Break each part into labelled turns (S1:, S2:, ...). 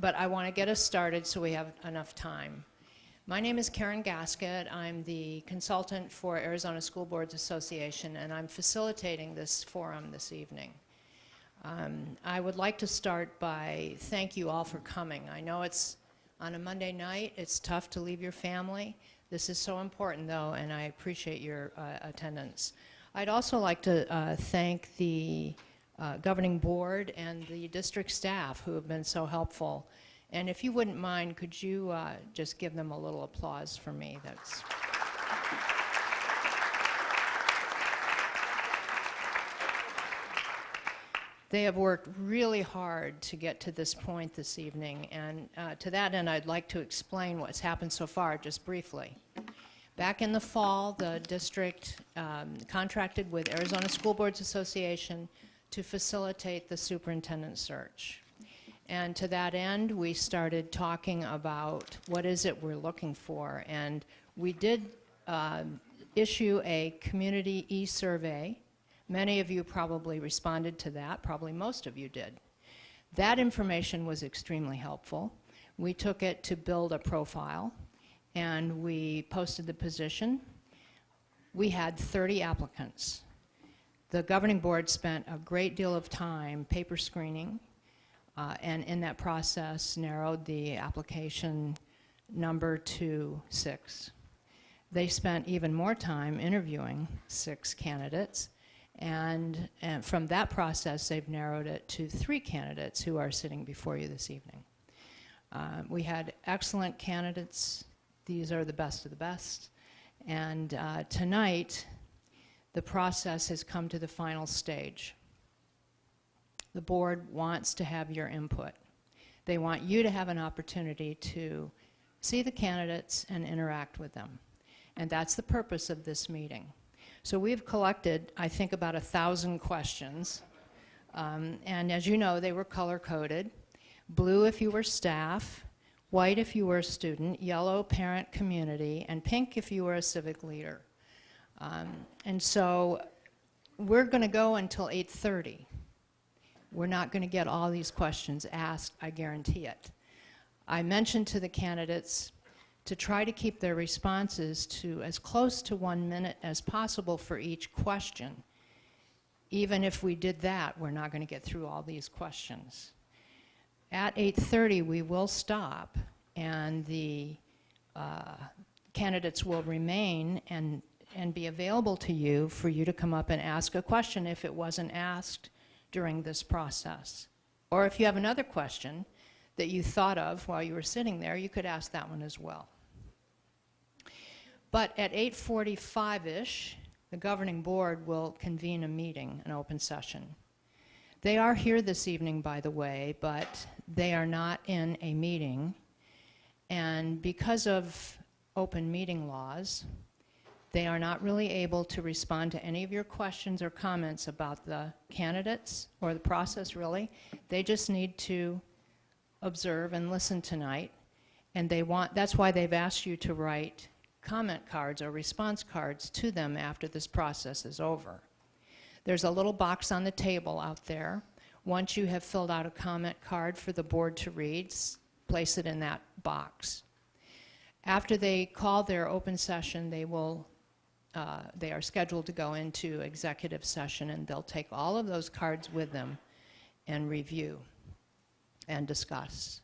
S1: but I want to get us started so we have enough time. My name is Karen Gasket. I'm the consultant for Arizona School Boards Association, and I'm facilitating this forum this evening. I would like to start by thank you all for coming. I know it's on a Monday night. It's tough to leave your family. This is so important, though, and I appreciate your attendance. I'd also like to thank the governing board and the district staff who have been so helpful. And if you wouldn't mind, could you just give them a little applause for me? That's They have worked really hard to get to this point this evening, and to that end, I'd like to explain what's happened so far just briefly. Back in the fall, the district contracted with Arizona School Boards Association to facilitate the superintendent search. And to that end, we started talking about what is it we're looking for, and we did issue a community e-survey. Many of you probably responded to that, probably most of you did. That information was extremely helpful. We took it to build a profile, and we posted the position. We had 30 applicants. The governing board spent a great deal of time paper screening, and in that process narrowed the application number to 6. They spent even more time interviewing 6 candidates. And from that process, they've narrowed it to 3 candidates who are sitting before you this evening. We had excellent candidates. These are the best of the best. And tonight, the process has come to the final stage. The board wants to have your input. They want you to have an opportunity to see the candidates and interact with them. And that's the purpose of this meeting. So we've collected, I think, about 1,000 questions. And as you know, they were color-coded. Blue if you were staff, white if you were a student, yellow parent community, and pink if you were a civic leader. And so we're going to go until 8:30. We're not going to get all these questions asked, I guarantee it. I mentioned to the candidates to try to keep their responses to as close to 1 minute as possible for each question. Even if we did that, we're not going to get through all these questions. At 8:30, we will stop, and the candidates will remain and be available to you for you to come up and ask a question if it wasn't asked during this process. Or if you have another question that you thought of while you were sitting there, you could ask that one as well. But at 8:45-ish, the governing board will convene a meeting, an open session. They are here this evening, by the way, but they are not in a meeting. And because of open meeting laws, they are not really able to respond to any of your questions or comments about the candidates or the process, really. They just need to observe and listen tonight, and that's why they've asked you to write comment cards or response cards to them after this process is over. There's a little box on the table out there. Once you have filled out a comment card for the board to read, place it in that box. After they call their open session, they are scheduled to go into executive session, and they'll take all of those cards with them and review and discuss.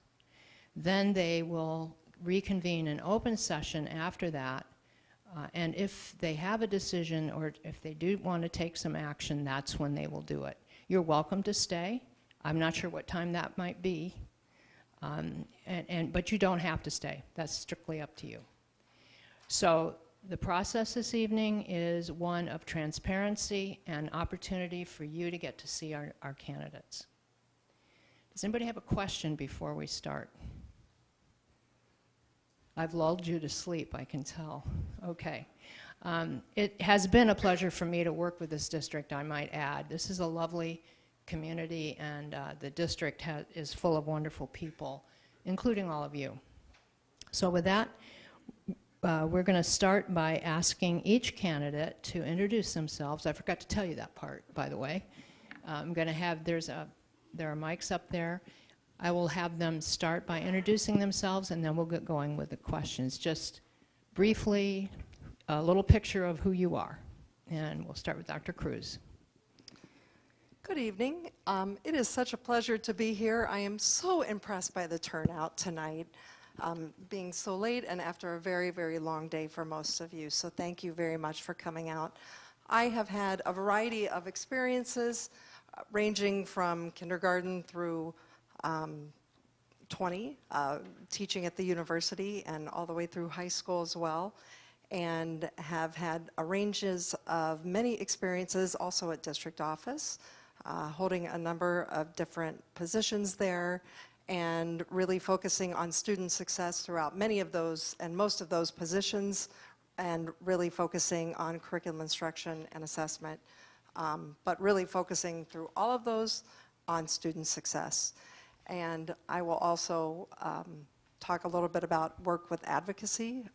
S1: Then they will reconvene an open session after that, and if they have a decision or if they do want to take some action, that's when they will do it. You're welcome to stay. I'm not sure what time that might be, but you don't have to stay. That's strictly up to you. So the process this evening is one of transparency and opportunity for you to get to see our candidates. Does anybody have a question before we start? I've lulled you to sleep, I can tell. Okay. It has been a pleasure for me to work with this district, I might add. This is a lovely community, and the district is full of wonderful people, including all of you. So with that, we're going to start by asking each candidate to introduce themselves. I forgot to tell you that part, by the way. I'm going to have, there are mics up there. I will have them start by introducing themselves, and then we'll get going with the questions. Just briefly, a little picture of who you are. And we'll start with Dr. Cruz.
S2: Good evening. It is such a pleasure to be here. I am so impressed by the turnout tonight, being so late and after a very, very long day for most of you. So thank you very much for coming out. I have had a variety of experiences ranging from kindergarten through 20, teaching at the university and all the way through high school as well, and have had ranges of many experiences also at district office, holding a number of different positions there and really focusing on student success throughout many of those and most of those positions, and really focusing on curriculum instruction and assessment, but really focusing through all of those on student success. And I will also talk a little bit about work with advocacy,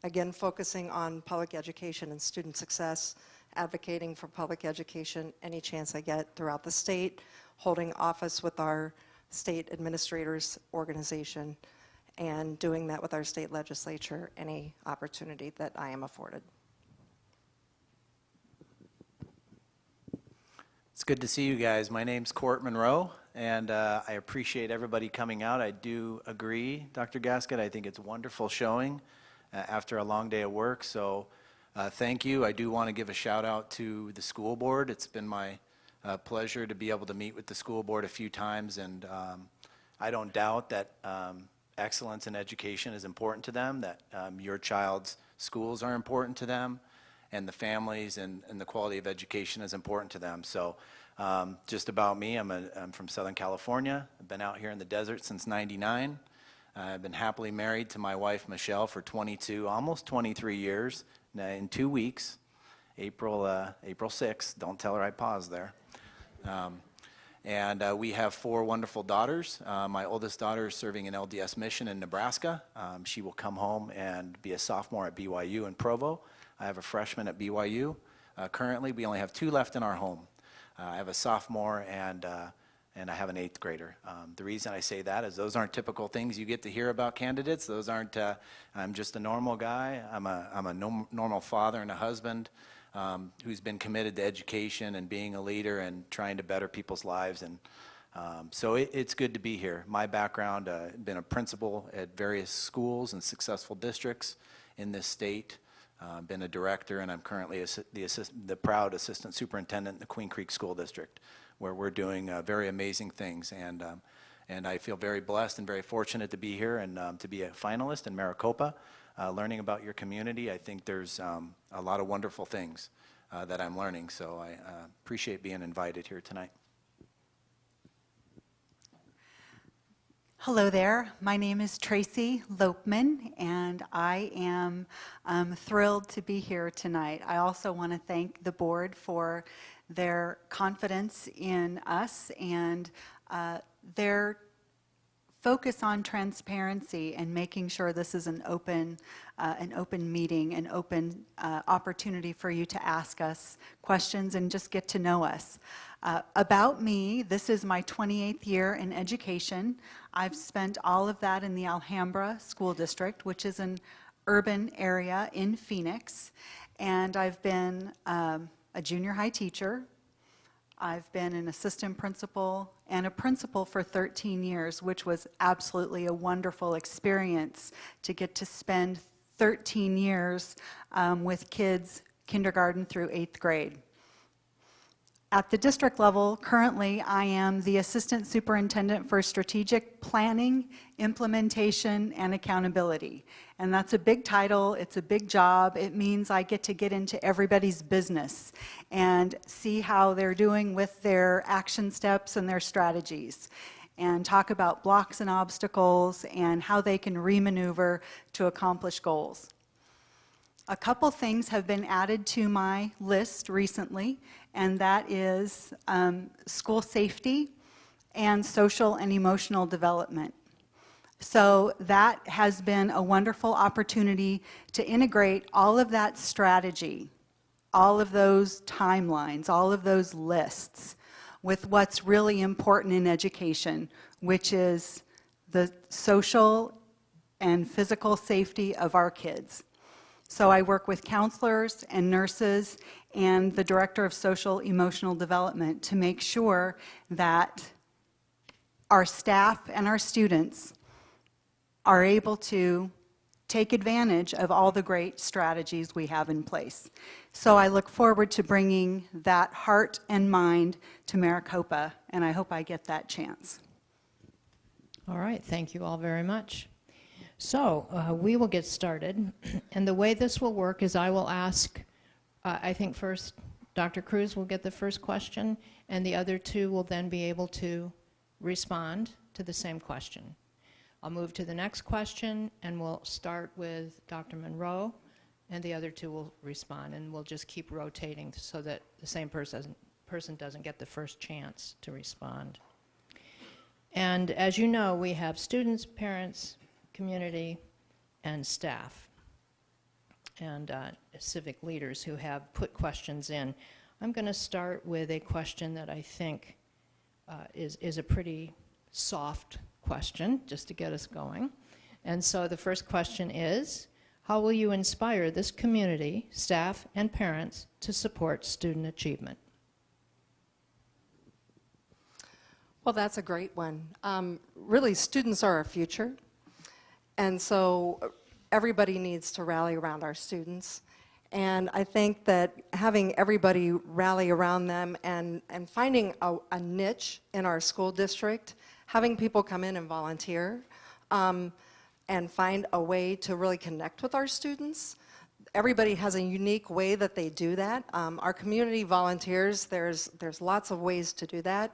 S2: again focusing on public education and student success, advocating for public education any chance I get throughout the state, holding office with our state administrators organization, and doing that with our state legislature any opportunity that I am afforded.
S3: It's good to see you guys. My name's Court Monroe, and I appreciate everybody coming out. I do agree, Dr. Gasket. I think it's a wonderful showing after a long day of work. So thank you. I do want to give a shout out to the school board. It's been my pleasure to be able to meet with the school board a few times, and I don't doubt that excellence in education is important to them, that your child's schools are important to them, and the families and the quality of education is important to them. So just about me, I'm from Southern California. I've been out here in the desert since '99. I've been happily married to my wife, Michelle, for 22, almost 23 years. In 2 weeks, April 6th, don't tell her I paused there. And we have 4 wonderful daughters. My oldest daughter is serving an LDS mission in Nebraska. She will come home and be a sophomore at BYU in Provo. I have a freshman at BYU. Currently, we only have 2 left in our home. I have a sophomore and I have an 8th grader. The reason I say that is those aren't typical things you get to hear about candidates. Those aren't, I'm just a normal guy. I'm a normal father and a husband who's been committed to education and being a leader and trying to better people's lives. And so it's good to be here. My background, been a principal at various schools and successful districts in this state. Been a director, and I'm currently the proud assistant superintendent in the Queen Creek School District, where we're doing very amazing things. And I feel very blessed and very fortunate to be here and to be a finalist in Maricopa, learning about your community. I think there's a lot of wonderful things that I'm learning, so I appreciate being invited here tonight.
S4: Hello there. My name is Tracy Lopeman, and I am thrilled to be here tonight. I also want to thank the board for their confidence in us and their focus on transparency and making sure this is an open meeting, an open opportunity for you to ask us questions and just get to know us. About me, this is my 28th year in education. I've spent all of that in the Alhambra School District, which is an urban area in Phoenix, and I've been a junior high teacher. I've been an assistant principal and a principal for 13 years, which was absolutely a wonderful experience to get to spend 13 years with kids kindergarten through 8th grade. At the district level, currently I am the Assistant Superintendent for Strategic Planning, Implementation, and Accountability. And that's a big title, it's a big job. It means I get to get into everybody's business and see how they're doing with their action steps and their strategies, and talk about blocks and obstacles and how they can remaneuver to accomplish goals. A couple things have been added to my list recently, and that is school safety and social and emotional development. So that has been a wonderful opportunity to integrate all of that strategy, all of those timelines, all of those lists with what's really important in education, which is the social and physical safety of our kids. So I work with counselors and nurses and the Director of Social Emotional Development to make sure that our staff and our students are able to take advantage of all the great strategies we have in place. So I look forward to bringing that heart and mind to Maricopa, and I hope I get that chance.
S1: All right, thank you all very much. So we will get started, and the way this will work is I will ask, I think first Dr. Cruz will get the first question, and the other two will then be able to respond to the same question. I'll move to the next question, and we'll start with Dr. Monroe, and the other two will respond, and we'll just keep rotating so that the same person doesn't get the first chance to respond. And as you know, we have students, parents, community, and staff, and civic leaders who have put questions in. I'm going to start with a question that I think is a pretty soft question, just to get us going. And so the first question is, how will you inspire this community, staff, and parents to support student achievement?
S2: Well, that's a great one. Really, students are our future. And so everybody needs to rally around our students. And I think that having everybody rally around them and finding a niche in our school district, having people come in and volunteer, and find a way to really connect with our students. Everybody has a unique way that they do that. Our community volunteers, there's lots of ways to do that.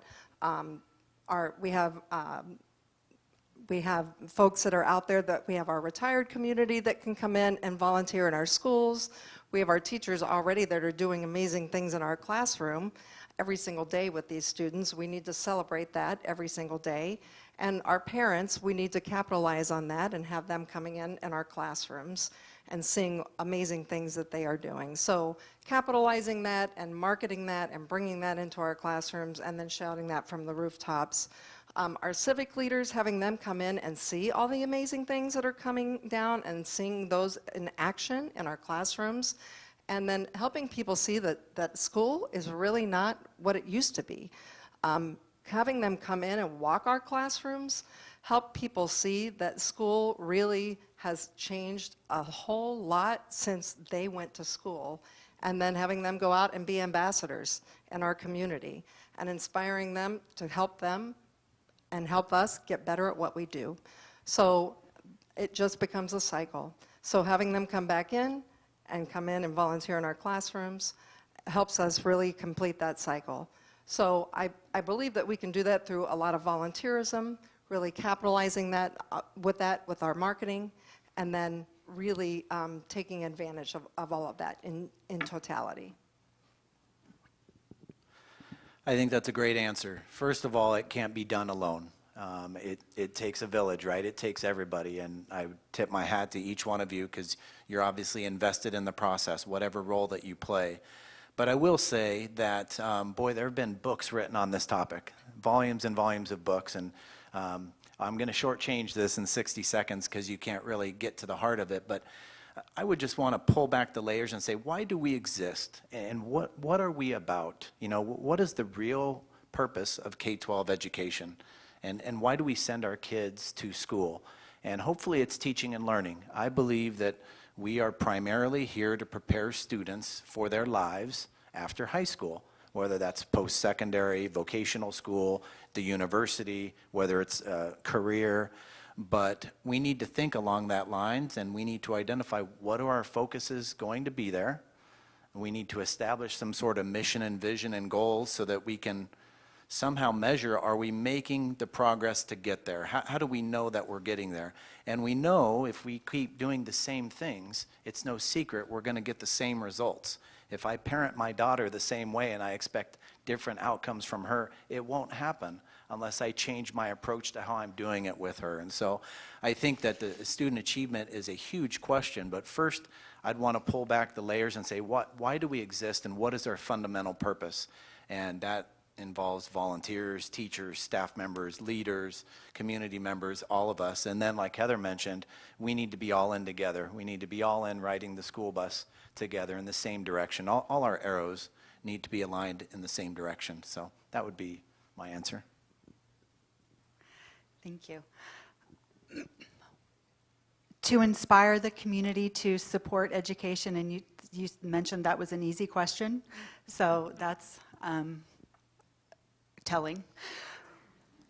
S2: We have folks that are out there that we have our retired community that can come in and volunteer in our schools. We have our teachers already that are doing amazing things in our classroom every single day with these students. We need to celebrate that every single day. And our parents, we need to capitalize on that and have them coming in our classrooms and seeing amazing things that they are doing. So capitalizing that and marketing that and bringing that into our classrooms and then shouting that from the rooftops. Our civic leaders, having them come in and see all the amazing things that are coming down and seeing those in action in our classrooms, and then helping people see that school is really not what it used to be. Having them come in and walk our classrooms, help people see that school really has changed a whole lot since they went to school, and then having them go out and be ambassadors in our community and inspiring them to help them and help us get better at what we do. So it just becomes a cycle. So having them come back in and volunteer in our classrooms helps us really complete that cycle. So I believe that we can do that through a lot of volunteerism, really capitalizing that with our marketing, and then really taking advantage of all of that in totality.
S3: I think that's a great answer. First of all, it can't be done alone. It takes a village, right? It takes everybody, and I tip my hat to each one of you because you're obviously invested in the process, whatever role that you play. But I will say that, boy, there have been books written on this topic, volumes and volumes of books, and I'm going to shortchange this in 60 seconds because you can't really get to the heart of it, but I would just want to pull back the layers and say, why do we exist, and what are we about? You know, what is the real purpose of K-12 education, and why do we send our kids to school? And hopefully it's teaching and learning. I believe that we are primarily here to prepare students for their lives after high school, whether that's post-secondary, vocational school, the university, whether it's a career. But we need to think along that lines, and we need to identify what are our focuses going to be there. We need to establish some sort of mission and vision and goals so that we can somehow measure, are we making the progress to get there? How do we know that we're getting there? And we know if we keep doing the same things, it's no secret we're going to get the same results. If I parent my daughter the same way and I expect different outcomes from her, it won't happen unless I change my approach to how I'm doing it with her. And so I think that the student achievement is a huge question, but first I'd want to pull back the layers and say, why do we exist and what is our fundamental purpose? And that involves volunteers, teachers, staff members, leaders, community members, all of us. And then, like Heather mentioned, we need to be all in together. We need to be all in riding the school bus together in the same direction. All our arrows need to be aligned in the same direction. So that would be my answer.
S4: Thank you. To inspire the community to support education, and you mentioned that was an easy question, so that's telling.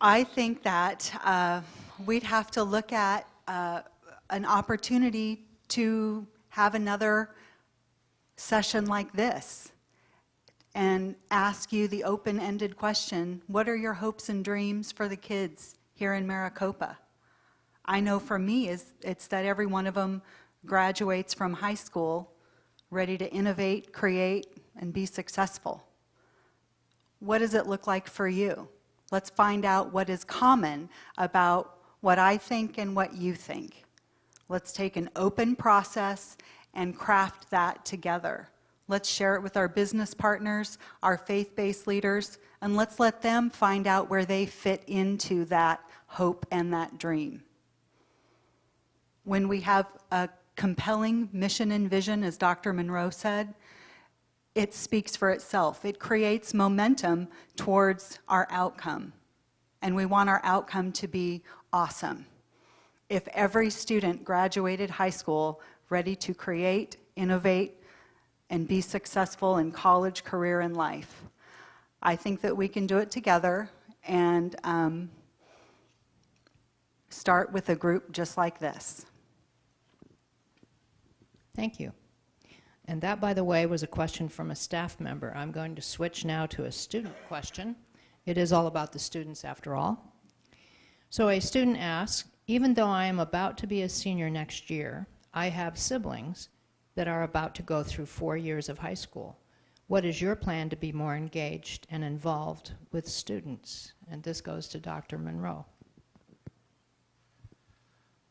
S4: I think that we'd have to look at an opportunity to have another session like this and ask you the open-ended question, what are your hopes and dreams for the kids here in Maricopa? I know for me it's that every one of them graduates from high school ready to innovate, create, and be successful. What does it look like for you? Let's find out what is common about what I think and what you think. Let's take an open process and craft that together. Let's share it with our business partners, our faith-based leaders, and let's let them find out where they fit into that hope and that dream. When we have a compelling mission and vision, as Dr. Monroe said, it speaks for itself. It creates momentum towards our outcome. And we want our outcome to be awesome. If every student graduated high school ready to create, innovate, and be successful in college, career, and life, I think that we can do it together and start with a group just like this.
S1: Thank you. And that, by the way, was a question from a staff member. I'm going to switch now to a student question. It is all about the students after all. So a student asks, even though I am about to be a senior next year, I have siblings that are about to go through 4 years of high school. What is your plan to be more engaged and involved with students? And this goes to Dr. Monroe.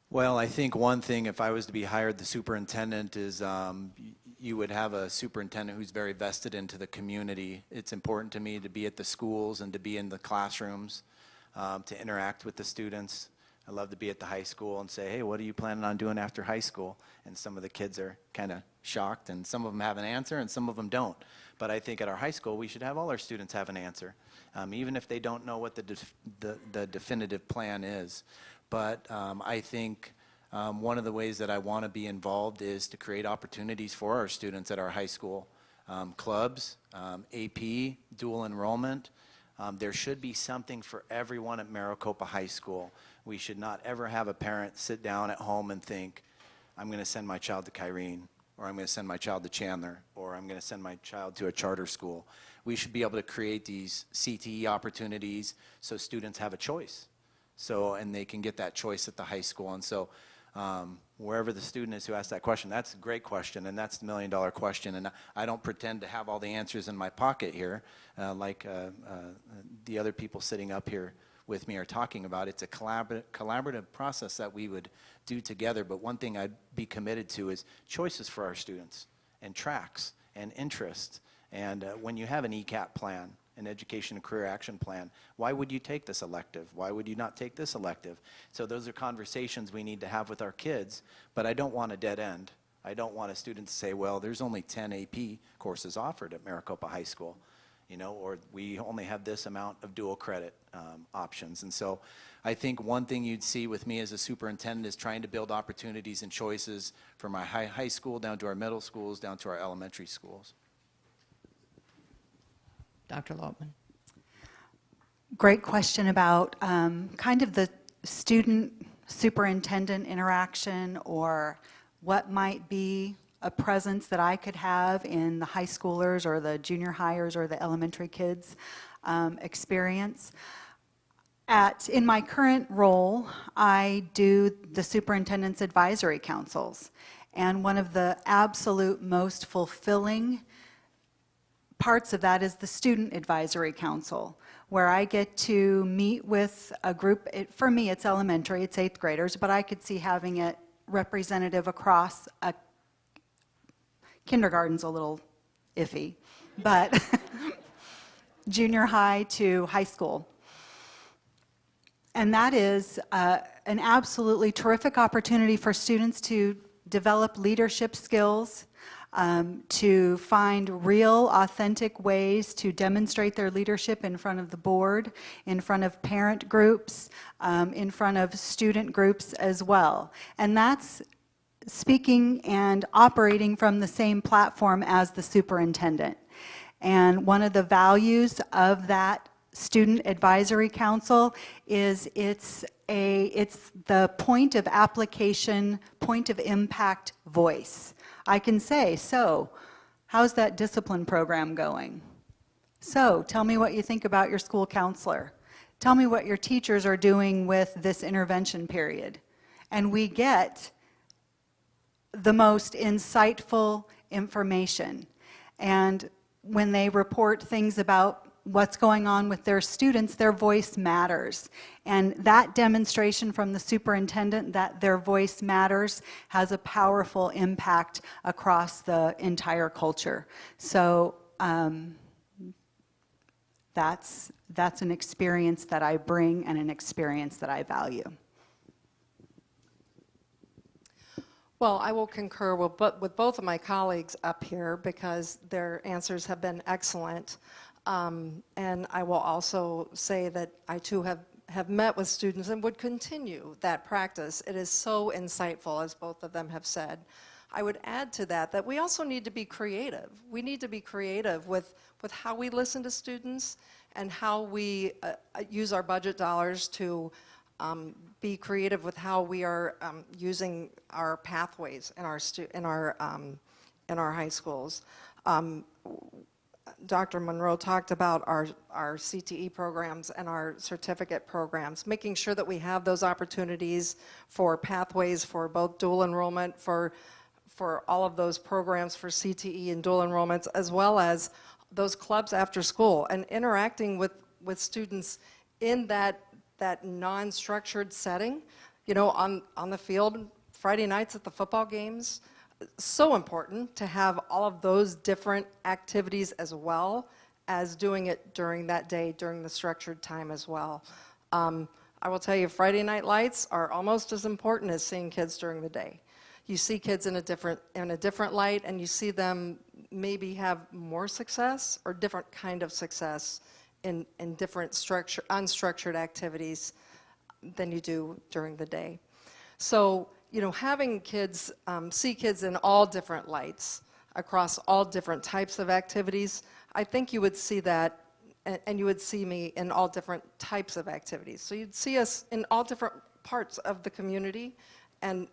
S3: Well, I think one thing, if I was to be hired the superintendent, is you would have a superintendent who's very vested into the community. It's important to me to be at the schools and to be in the classrooms, to interact with the students. I love to be at the high school and say, hey, what are you planning on doing after high school? And some of the kids are kind of shocked, and some of them have an answer and some of them don't. But I think at our high school, we should have all our students have an answer, even if they don't know what the definitive plan is. But I think one of the ways that I want to be involved is to create opportunities for our students at our high school. Clubs, AP, dual enrollment. There should be something for everyone at Maricopa High School. We should not ever have a parent sit down at home and think, I'm going to send my child to Kyrene, or I'm going to send my child to Chandler, or I'm going to send my child to a charter school. We should be able to create these CTE opportunities so students have a choice. And they can get that choice at the high school. And so wherever the student is who asked that question, that's a great question, and that's the $1,000,000 question. And I don't pretend to have all the answers in my pocket here, like the other people sitting up here with me are talking about. It's a collaborative process that we would do together. But one thing I'd be committed to is choices for our students, and tracks, and interests. And when you have an ECAP plan, an education and career action plan, why would you take this elective? Why would you not take this elective? So those are conversations we need to have with our kids, but I don't want a dead end. I don't want a student to say, well, there's only 10 AP courses offered at Maricopa High School, or we only have this amount of dual credit options. And so I think one thing you'd see with me as a superintendent is trying to build opportunities and choices from our high school down to our middle schools, down to our elementary schools.
S1: Dr. Lopeman.
S4: Great question about kind of the student-superintendent interaction, or what might be a presence that I could have in the high schoolers or the junior hires or the elementary kids' experience. In my current role, I do the superintendent's advisory councils, and one of the absolute most fulfilling parts of that is the Student Advisory Council, where I get to meet with a group. For me, it's elementary, it's 8th graders, but I could see having it representative across kindergarten's a little iffy, but junior high to high school. And that is an absolutely terrific opportunity for students to develop leadership skills, to find real, authentic ways to demonstrate their leadership in front of the board, in front of parent groups, in front of student groups as well. And that's speaking and operating from the same platform as the superintendent. And one of the values of that Student Advisory Council is it's the point of application, point of impact voice. I can say, so, how's that discipline program going? So, tell me what you think about your school counselor. Tell me what your teachers are doing with this intervention period. And we get the most insightful information. And when they report things about what's going on with their students, their voice matters. And that demonstration from the superintendent that their voice matters has a powerful impact across the entire culture. So that's an experience that I bring and an experience that I value.
S2: Well, I will concur with both of my colleagues up here because their answers have been excellent. And I will also say that I too have met with students and would continue that practice. It is so insightful, as both of them have said. I would add to that we also need to be creative. We need to be creative with how we listen to students and how we use our budget dollars to be creative with how we are using our pathways in our high schools. Dr. Monroe talked about our CTE programs and our certificate programs, making sure that we have those opportunities for pathways for both dual enrollment, for all of those programs for CTE and dual enrollments, as well as those clubs after school, and interacting with students in that non-structured setting, you know, on the field, Friday nights at the football games. So important to have all of those different activities as well as doing it during that day, during the structured time as well. I will tell you, Friday night lights are almost as important as seeing kids during the day. You see kids in a different light, and you see them maybe have more success or different kind of success in different unstructured activities than you do during the day. So, you know, having kids, see kids in all different lights across all different types of activities, I think you would see that, and you would see me in all different types of activities. So you'd see us in all different parts of the community and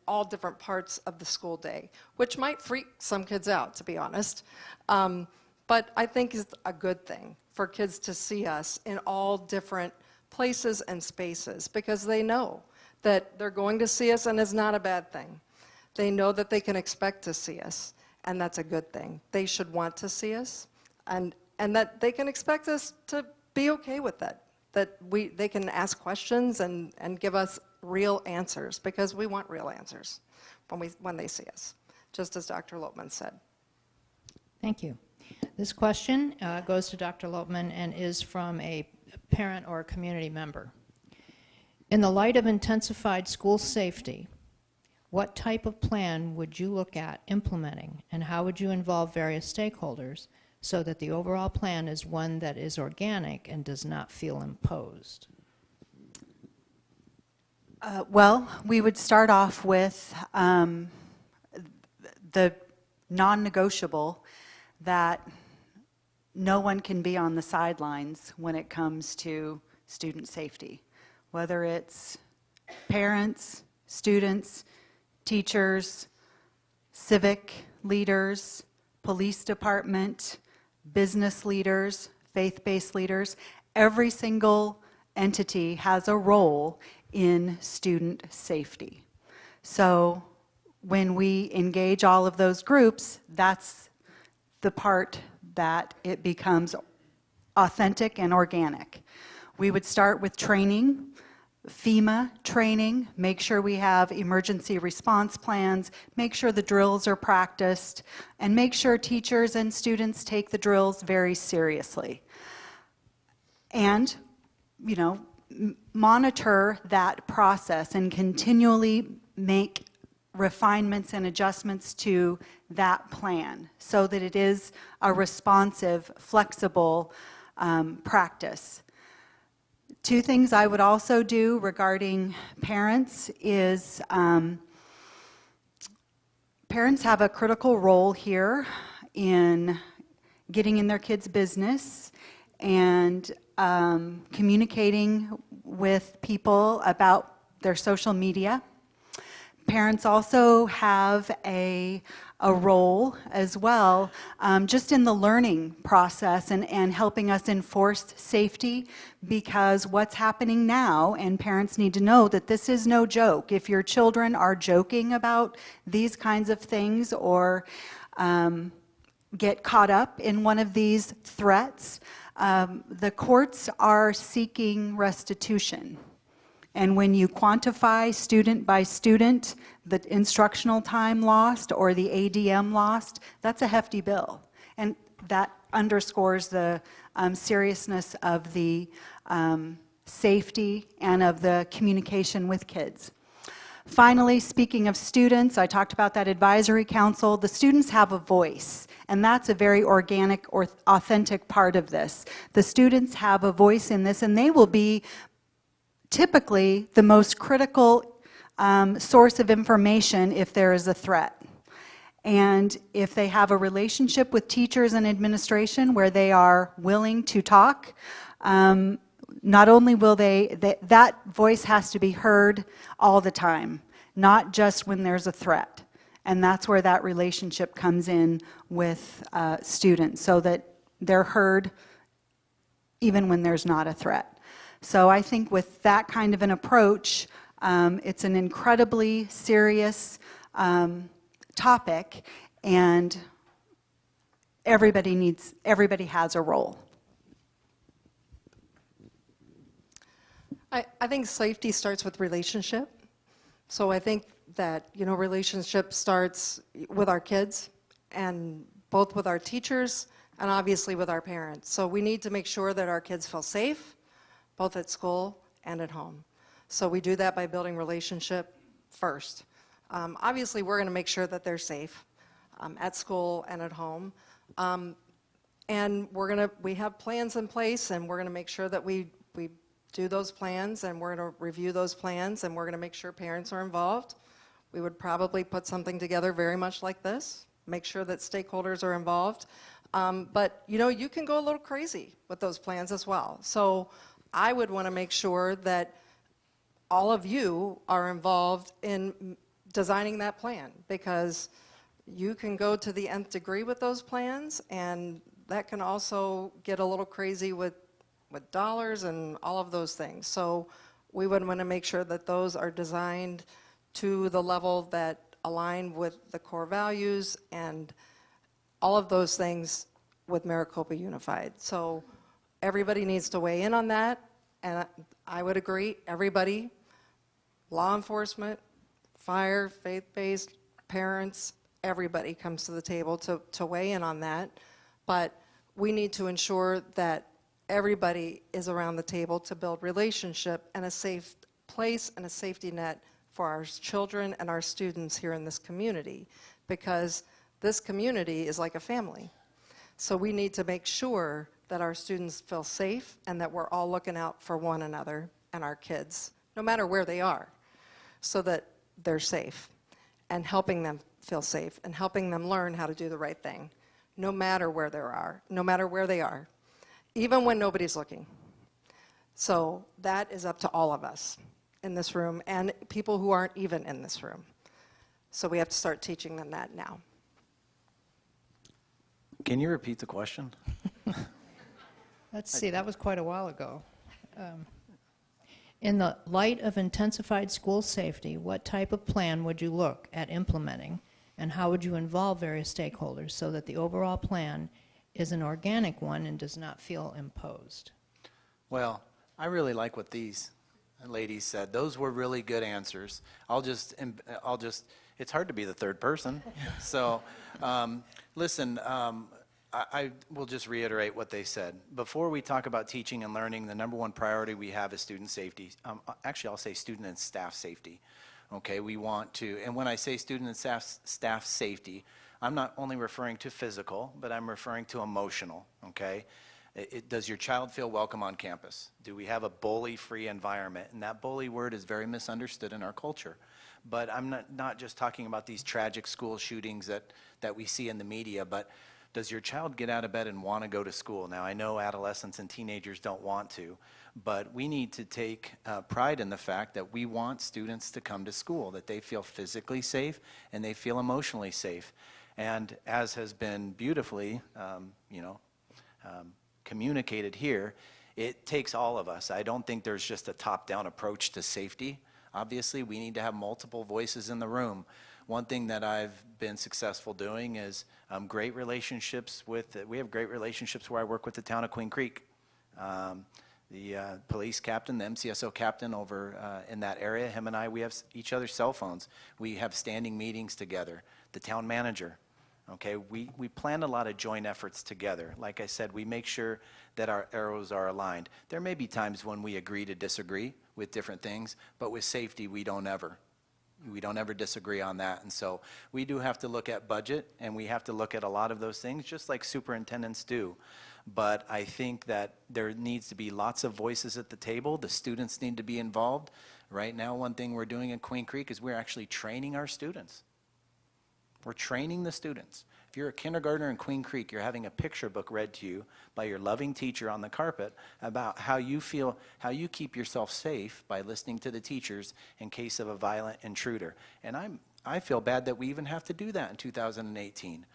S2: all different parts of the school day, which might freak some kids out, to be honest. But I think it's a good thing for kids to see us in all different places and spaces, because they know that they're going to see us, and it's not a bad thing. They know that they can expect to see us, and that's a good thing. They should want to see us, and that they can expect us to be okay with that they can ask questions and give us real answers, because we want real answers when they see us, just as Dr. Lopman said.
S1: Thank you. This question goes to Dr. Lopman and is from a parent or a community member. In the light of intensified school safety, what type of plan would you look at implementing, and how would you involve various stakeholders so that the overall plan is one that is organic and does not feel imposed?
S4: Well, we would start off with the non-negotiable that no one can be on the sidelines when it comes to student safety, whether it's parents, students, teachers, civic leaders, police department, business leaders, faith-based leaders. Every single entity has a role in student safety. So when we engage all of those groups, that's the part that it becomes authentic and organic. We would start with training, FEMA training, make sure we have emergency response plans, make sure the drills are practiced, and make sure teachers and students take the drills very seriously. and, you know, monitor that process and continually make refinements and adjustments to that plan so that it is a responsive, flexible practice. Two things I would also do regarding parents is parents have a critical role here in getting in their kids' business and communicating with people about their social media. Parents also have a role as well, just in the learning process and helping us enforce safety, because what's happening now, and parents need to know that this is no joke. If your children are joking about these kinds of things or get caught up in one of these threats, the courts are seeking restitution. And when you quantify student by student, the instructional time lost or the ADM lost, that's a hefty bill. And that underscores the seriousness of the safety and of the communication with kids. Finally, speaking of students, I talked about that advisory council. The students have a voice, and that's a very organic or authentic part of this. The students have a voice in this, and they will be typically the most critical source of information if there is a threat. And if they have a relationship with teachers and administration where they are willing to talk, not only will that voice has to be heard all the time, not just when there's a threat. And that's where that relationship comes in with students, so that they're heard even when there's not a threat. So I think with that kind of an approach, it's an incredibly serious topic, and everybody has a role.
S2: I think safety starts with relationship. So I think that, you know, relationship starts with our kids, and both with our teachers and obviously with our parents. So we need to make sure that our kids feel safe, both at school and at home. So we do that by building relationship first. Obviously, we're going to make sure that they're safe at school and at home. And we have plans in place, and we're going to make sure that we do those plans, and we're going to review those plans, and we're going to make sure parents are involved. We would probably put something together very much like this, make sure that stakeholders are involved. But, you know, you can go a little crazy with those plans as well. So I would want to make sure that all of you are involved in designing that plan, because you can go to the nth degree with those plans, and that can also get a little crazy with dollars and all of those things. So we would want to make sure that those are designed to the level that align with the core values and all of those things with Maricopa Unified. So everybody needs to weigh in on that, and I would agree, everybody, law enforcement, fire, faith-based, parents, everybody comes to the table to weigh in on that. But we need to ensure that everybody is around the table to build relationship and a safe place and a safety net for our children and our students here in this community, because this community is like a family. So we need to make sure that our students feel safe and that we're all looking out for one another and our kids, no matter where they are, so that they're safe, and helping them feel safe and helping them learn how to do the right thing, no matter where they are, even when nobody's looking. So that is up to all of us in this room and people who aren't even in this room. So we have to start teaching them that now.
S3: Can you repeat the question?
S1: Let's see, that was quite a while ago. In the light of intensified school safety, what type of plan would you look at implementing, and how would you involve various stakeholders so that the overall plan is an organic one and does not feel imposed?
S3: Well, I really like what these ladies said. Those were really good answers. it's hard to be the third person. So, listen, I will just reiterate what they said. Before we talk about teaching and learning, the number one priority we have is student safety. Actually, I'll say student and staff safety. Okay, we want to, and when I say student and staff safety, I'm not only referring to physical, but I'm referring to emotional, okay? Does your child feel welcome on campus? Do we have a bully-free environment? And that bully word is very misunderstood in our culture. But I'm not just talking about these tragic school shootings that we see in the media, but does your child get out of bed and want to go to school? Now, I know adolescents and teenagers don't want to, but we need to take pride in the fact that we want students to come to school, that they feel physically safe and they feel emotionally safe. And as has been beautifully, communicated here, it takes all of us. I don't think there's just a top-down approach to safety. Obviously, we need to have multiple voices in the room. One thing that I've been successful doing is great relationships with, we have great relationships where I work with the town of Queen Creek. The police captain, the MCSO captain over in that area, him and I, we have each other's cell phones. We have standing meetings together. The town manager, okay, we plan a lot of joint efforts together. Like I said, we make sure that our arrows are aligned. There may be times when we agree to disagree with different things, but with safety, we don't ever disagree on that. And so we do have to look at budget, and we have to look at a lot of those things, just like superintendents do. But I think that there needs to be lots of voices at the table. The students need to be involved. Right now, one thing we're doing in Queen Creek is we're actually training our students. We're training the students. If you're a kindergartner in Queen Creek, you're having a picture book read to you by your loving teacher on the carpet about how you feel, how you keep yourself safe by listening to the teachers in case of a violent intruder. And I feel bad that we even have to do that in 2018.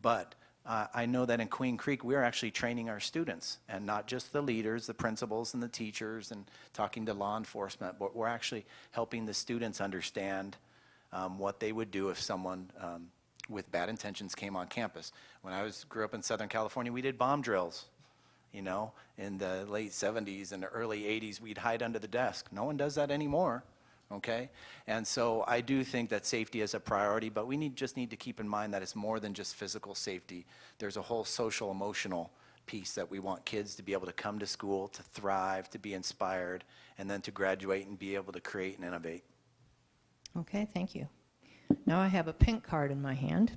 S3: But I know that in Queen Creek, we're actually training our students, and not just the leaders, the principals and the teachers, and talking to law enforcement, but we're actually helping the students understand what they would do if someone with bad intentions came on campus. When I grew up in Southern California, we did bomb drills. You know, in the late 70s and the early 80s, we'd hide under the desk. No one does that anymore, okay? And so I do think that safety is a priority, but we just need to keep in mind that it's more than just physical safety. There's a whole social, emotional piece that we want kids to be able to come to school, to thrive, to be inspired, and then to graduate and be able to create and innovate.
S1: Okay, thank you. Now I have a pink card in my hand.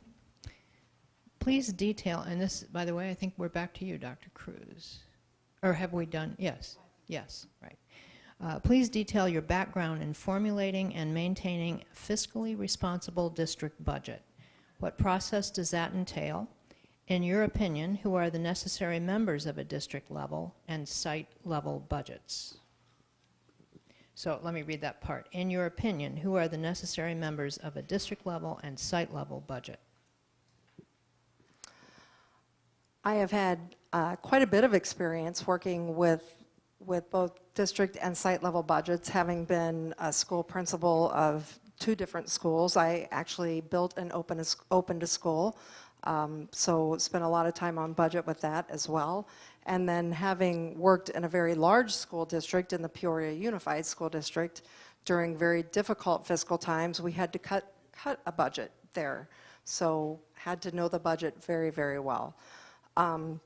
S1: Please detail, and this, by the way, I think we're back to you, Dr. Cruz. Or have we done? Yes, yes, right. Please detail your background in formulating and maintaining a fiscally responsible district budget. What process does that entail? In your opinion, who are the necessary members of a district level and site level budgets? So let me read that part. In your opinion, who are the necessary members of a district level and site level budget?
S2: I have had quite a bit of experience working with both district and site level budgets, having been a school principal of 2 different schools. I actually built and opened a school, so spent a lot of time on budget with that as well. And then having worked in a very large school district in the Peoria Unified School District during very difficult fiscal times, we had to cut a budget there. So had to know the budget very, very well. And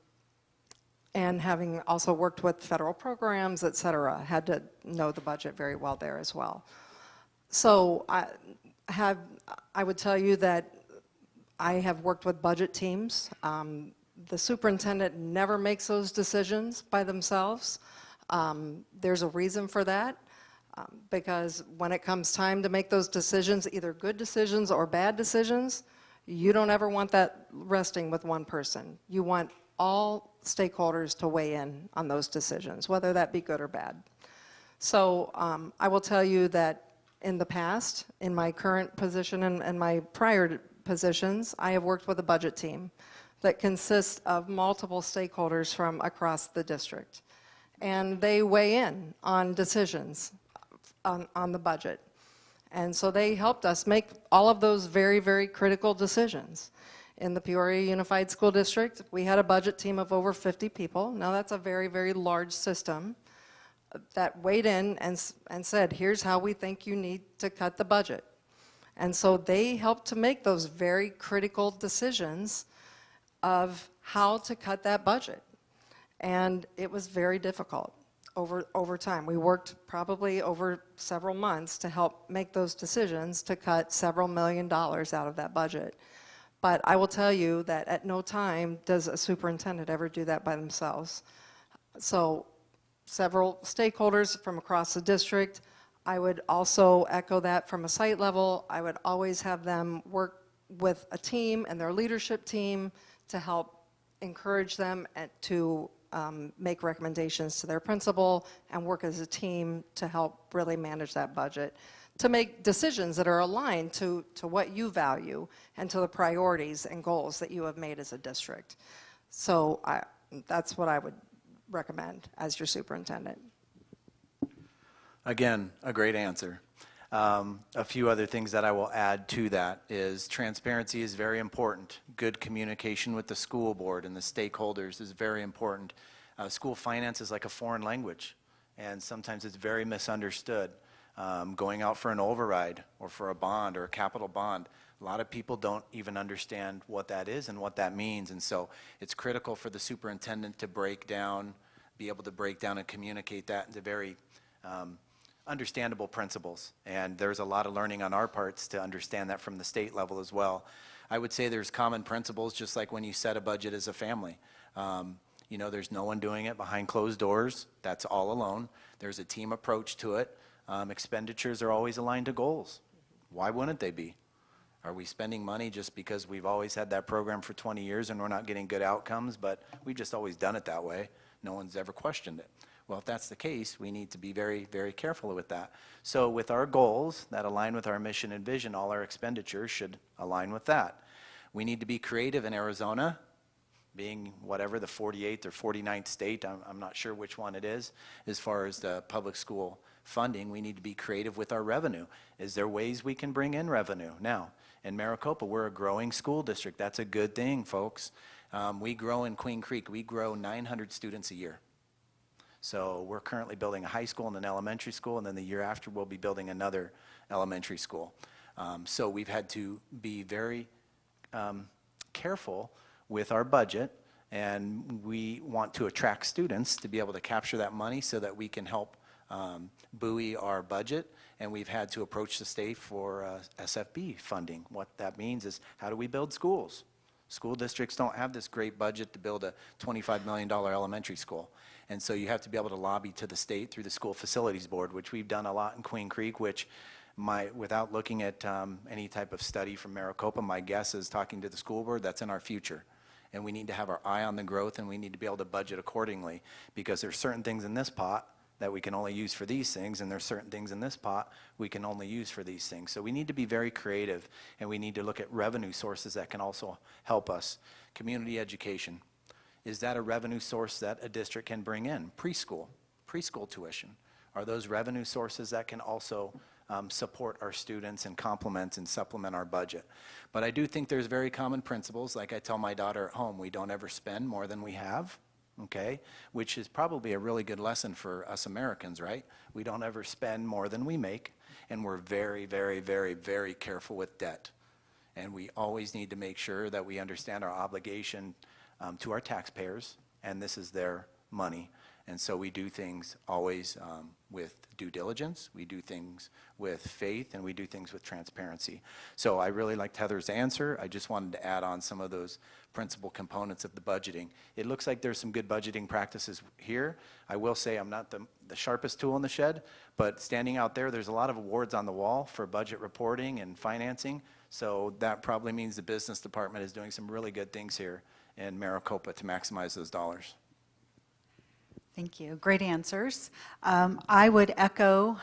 S2: having also worked with federal programs, et cetera, had to know the budget very well there as well. So I would tell you that I have worked with budget teams. The superintendent never makes those decisions by themselves. There's a reason for that, because when it comes time to make those decisions, either good decisions or bad decisions, you don't ever want that resting with one person. You want all stakeholders to weigh in on those decisions, whether that be good or bad. So I will tell you that in the past, in my current position and my prior positions, I have worked with a budget team that consists of multiple stakeholders from across the district. And they weigh in on decisions on the budget. And so they helped us make all of those very, very critical decisions. In the Peoria Unified School District, we had a budget team of over 50 people. Now that's a very, very large system that weighed in and said, here's how we think you need to cut the budget. And so they helped to make those very critical decisions of how to cut that budget. And it was very difficult over time. We worked probably over several months to help make those decisions to cut several $1 million out of that budget. But I will tell you that at no time does a superintendent ever do that by themselves. So several stakeholders from across the district. I would also echo that from a site level. I would always have them work with a team and their leadership team to help encourage them to make recommendations to their principal and work as a team to help really manage that budget, to make decisions that are aligned to what you value and to the priorities and goals that you have made as a district. So that's what I would recommend as your superintendent.
S3: Again, a great answer. A few other things that I will add to that is transparency is very important. Good communication with the school board and the stakeholders is very important. School finance is like a foreign language, and sometimes it's very misunderstood. Going out for an override or for a bond or a capital bond, a lot of people don't even understand what that is and what that means, and so it's critical for the superintendent to be able to break down and communicate that into very understandable principles, and there's a lot of learning on our parts to understand that from the state level as well. I would say there's common principles, just like when you set a budget as a family. You know, there's no one doing it behind closed doors. That's all alone. There's a team approach to it. Expenditures are always aligned to goals. Why wouldn't they be? Are we spending money just because we've always had that program for 20 years and we're not getting good outcomes, but we've just always done it that way? No one's ever questioned it. Well, if that's the case, we need to be very, very careful with that. So with our goals that align with our mission and vision, all our expenditures should align with that. We need to be creative in Arizona, being whatever the 48th or 49th state, I'm not sure which one it is, as far as the public school funding. We need to be creative with our revenue. Is there ways we can bring in revenue? Now, in Maricopa, we're a growing school district. That's a good thing, folks. We grow in Queen Creek. We grow 900 students a year. So we're currently building a high school and an elementary school, and then the year after we'll be building another elementary school. So we've had to be very careful with our budget, and we want to attract students to be able to capture that money so that we can help buoy our budget, and we've had to approach the state for SFB funding. What that means is, how do we build schools? School districts don't have this great budget to build a $25 million elementary school. And so you have to be able to lobby to the state through the School Facilities Board, which we've done a lot in Queen Creek, which without looking at any type of study from Maricopa, my guess is, talking to the school board, that's in our future. And we need to have our eye on the growth, and we need to be able to budget accordingly, because there's certain things in this pot that we can only use for these things, and there's certain things in this pot we can only use for these things. So we need to be very creative, and we need to look at revenue sources that can also help us. Community education. Is that a revenue source that a district can bring in? Preschool tuition. Are those revenue sources that can also support our students and complement and supplement our budget? But I do think there's very common principles. Like I tell my daughter at home, we don't ever spend more than we have. Okay, which is probably a really good lesson for us Americans, right? We don't ever spend more than we make, and we're very, very, very, very careful with debt. And we always need to make sure that we understand our obligation to our taxpayers, and this is their money. And so we do things always with due diligence, we do things with faith, and we do things with transparency. So I really liked Heather's answer. I just wanted to add on some of those principal components of the budgeting. It looks like there's some good budgeting practices here. I will say I'm not the sharpest tool in the shed, but standing out there's a lot of awards on the wall for budget reporting and financing. So that probably means the business department is doing some really good things here in Maricopa to maximize those dollars.
S4: Thank you. Great answers. I would echo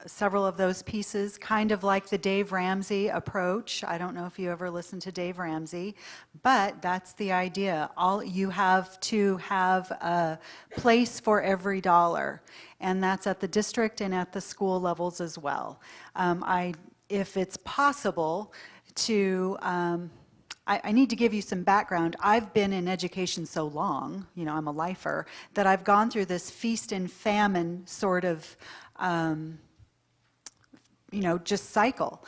S4: several of those pieces, kind of like the Dave Ramsey approach. I don't know if you ever listened to Dave Ramsey, but that's the idea. You have to have a place for every dollar, and that's at the district and at the school levels as well. If it's possible to I need to give you some background. I've been in education so long, I'm a lifer, that I've gone through this feast and famine sort of, just cycle.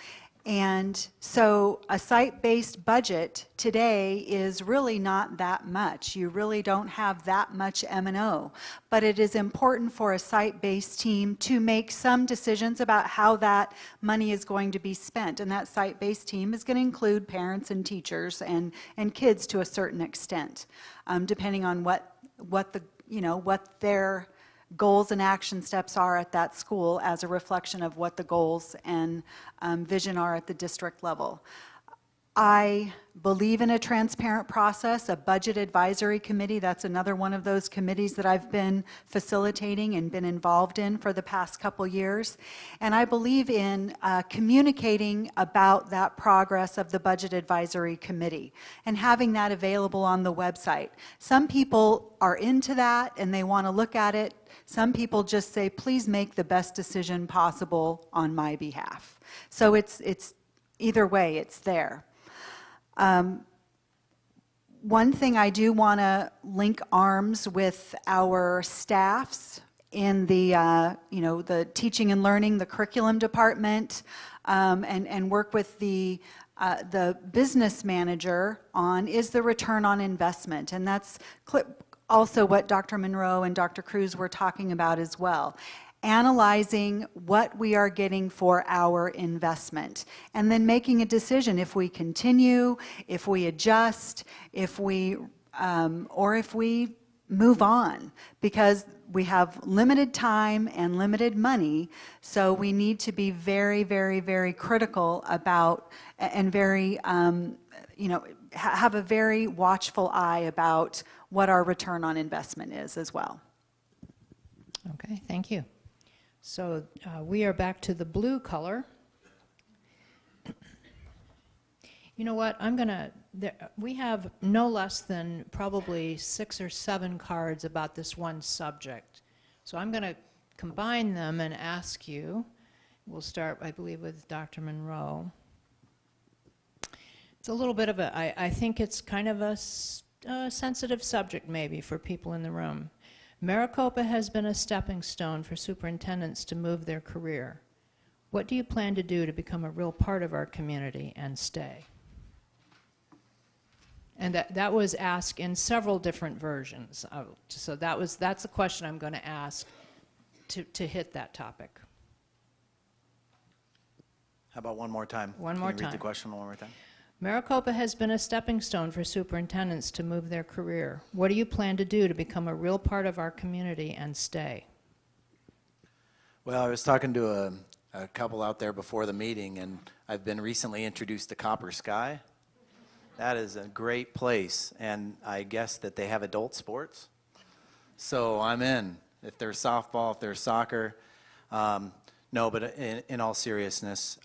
S4: And so a site-based budget today is really not that much. You really don't have that much M&O. But it is important for a site-based team to make some decisions about how that money is going to be spent. And that site-based team is going to include parents and teachers and kids to a certain extent, depending on what their goals and action steps are at that school as a reflection of what the goals and vision are at the district level. I believe in a transparent process, a budget advisory committee. That's another one of those committees that I've been facilitating and been involved in for the past couple years. And I believe in communicating about that progress of the budget advisory committee and having that available on the website. Some people are into that and they want to look at it. Some people just say, please make the best decision possible on my behalf. So it's either way, it's there. One thing I do want to link arms with our staffs in the, the teaching and learning, the curriculum department, and work with the business manager on is the return on investment. And that's also what Dr. Monroe and Dr. Cruz were talking about as well. Analyzing what we are getting for our investment, and then making a decision if we continue, if we adjust, or if we move on, because we have limited time and limited money, so we need to be very, very, very critical about and very, have a very watchful eye about what our return on investment is as well.
S1: Okay, thank you. So we are back to the blue color. You know what, we have no less than probably 6 or 7 cards about this one subject. So I'm going to combine them and ask you. We'll start, I believe, with Dr. Monroe. It's a little bit of I think it's kind of a sensitive subject maybe for people in the room. Maricopa has been a stepping stone for superintendents to move their career. What do you plan to do to become a real part of our community and stay? And that was asked in several different versions. So that's a question I'm going to ask to hit that topic.
S3: How about one more time?
S1: One more
S3: Can you read
S1: time.
S3: the question one more time?
S1: Maricopa has been a stepping stone for superintendents to move their career. What do you plan to do to become a real part of our community and stay?
S3: Well, I was talking to a couple out there before the meeting, and I've been recently introduced to Copper Sky. That is a great place, and I guess that they have adult sports. So I'm in. If there's softball, if there's soccer. No, but in all seriousness,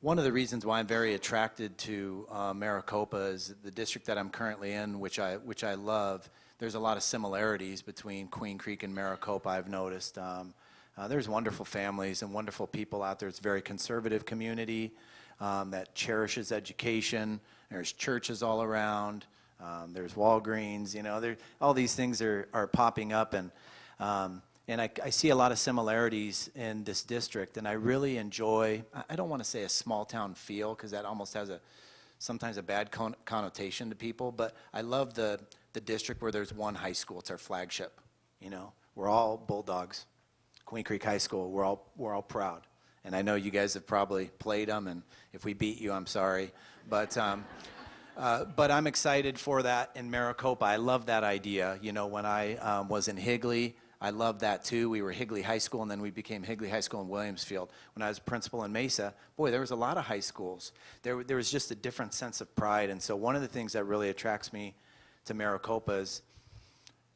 S3: one of the reasons why I'm very attracted to Maricopa is the district that I'm currently in, which I love. There's a lot of similarities between Queen Creek and Maricopa, I've noticed. There's wonderful families and wonderful people out there. It's a very conservative community that cherishes education. There's churches all around. There's Walgreens. All these things are popping up, and I see a lot of similarities in this district, and I really enjoy, I don't want to say a small town feel, because that almost has sometimes a bad connotation to people, but I love the district where there's one high school. It's our flagship. We're all Bulldogs. Queen Creek High School, we're all proud. And I know you guys have probably played them, and if we beat you, I'm sorry. But I'm excited for that in Maricopa. I love that idea. When I was in Higley, I loved that too. We were Higley High School, and then we became Higley High School in Williamsfield. When I was principal in Mesa, boy, there was a lot of high schools. There was just a different sense of pride. And so one of the things that really attracts me to Maricopa is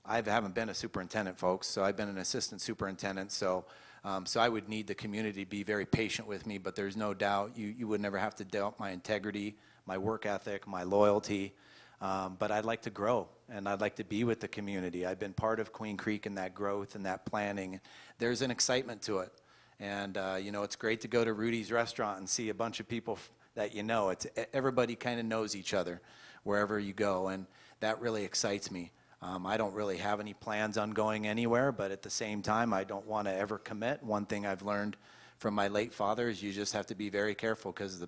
S3: I haven't been a superintendent, folks, so I've been an assistant superintendent. So I would need the community to be very patient with me, but there's no doubt you would never have to doubt my integrity, my work ethic, my loyalty. But I'd like to grow, and I'd like to be with the community. I've been part of Queen Creek and that growth and that planning. There's an excitement to it. And, it's great to go to Rudy's restaurant and see a bunch of people that everybody kind of knows each other wherever you go, and that really excites me. I don't really have any plans on going anywhere, but at the same time, I don't want to ever commit. One thing I've learned from my late father is you just have to be very careful because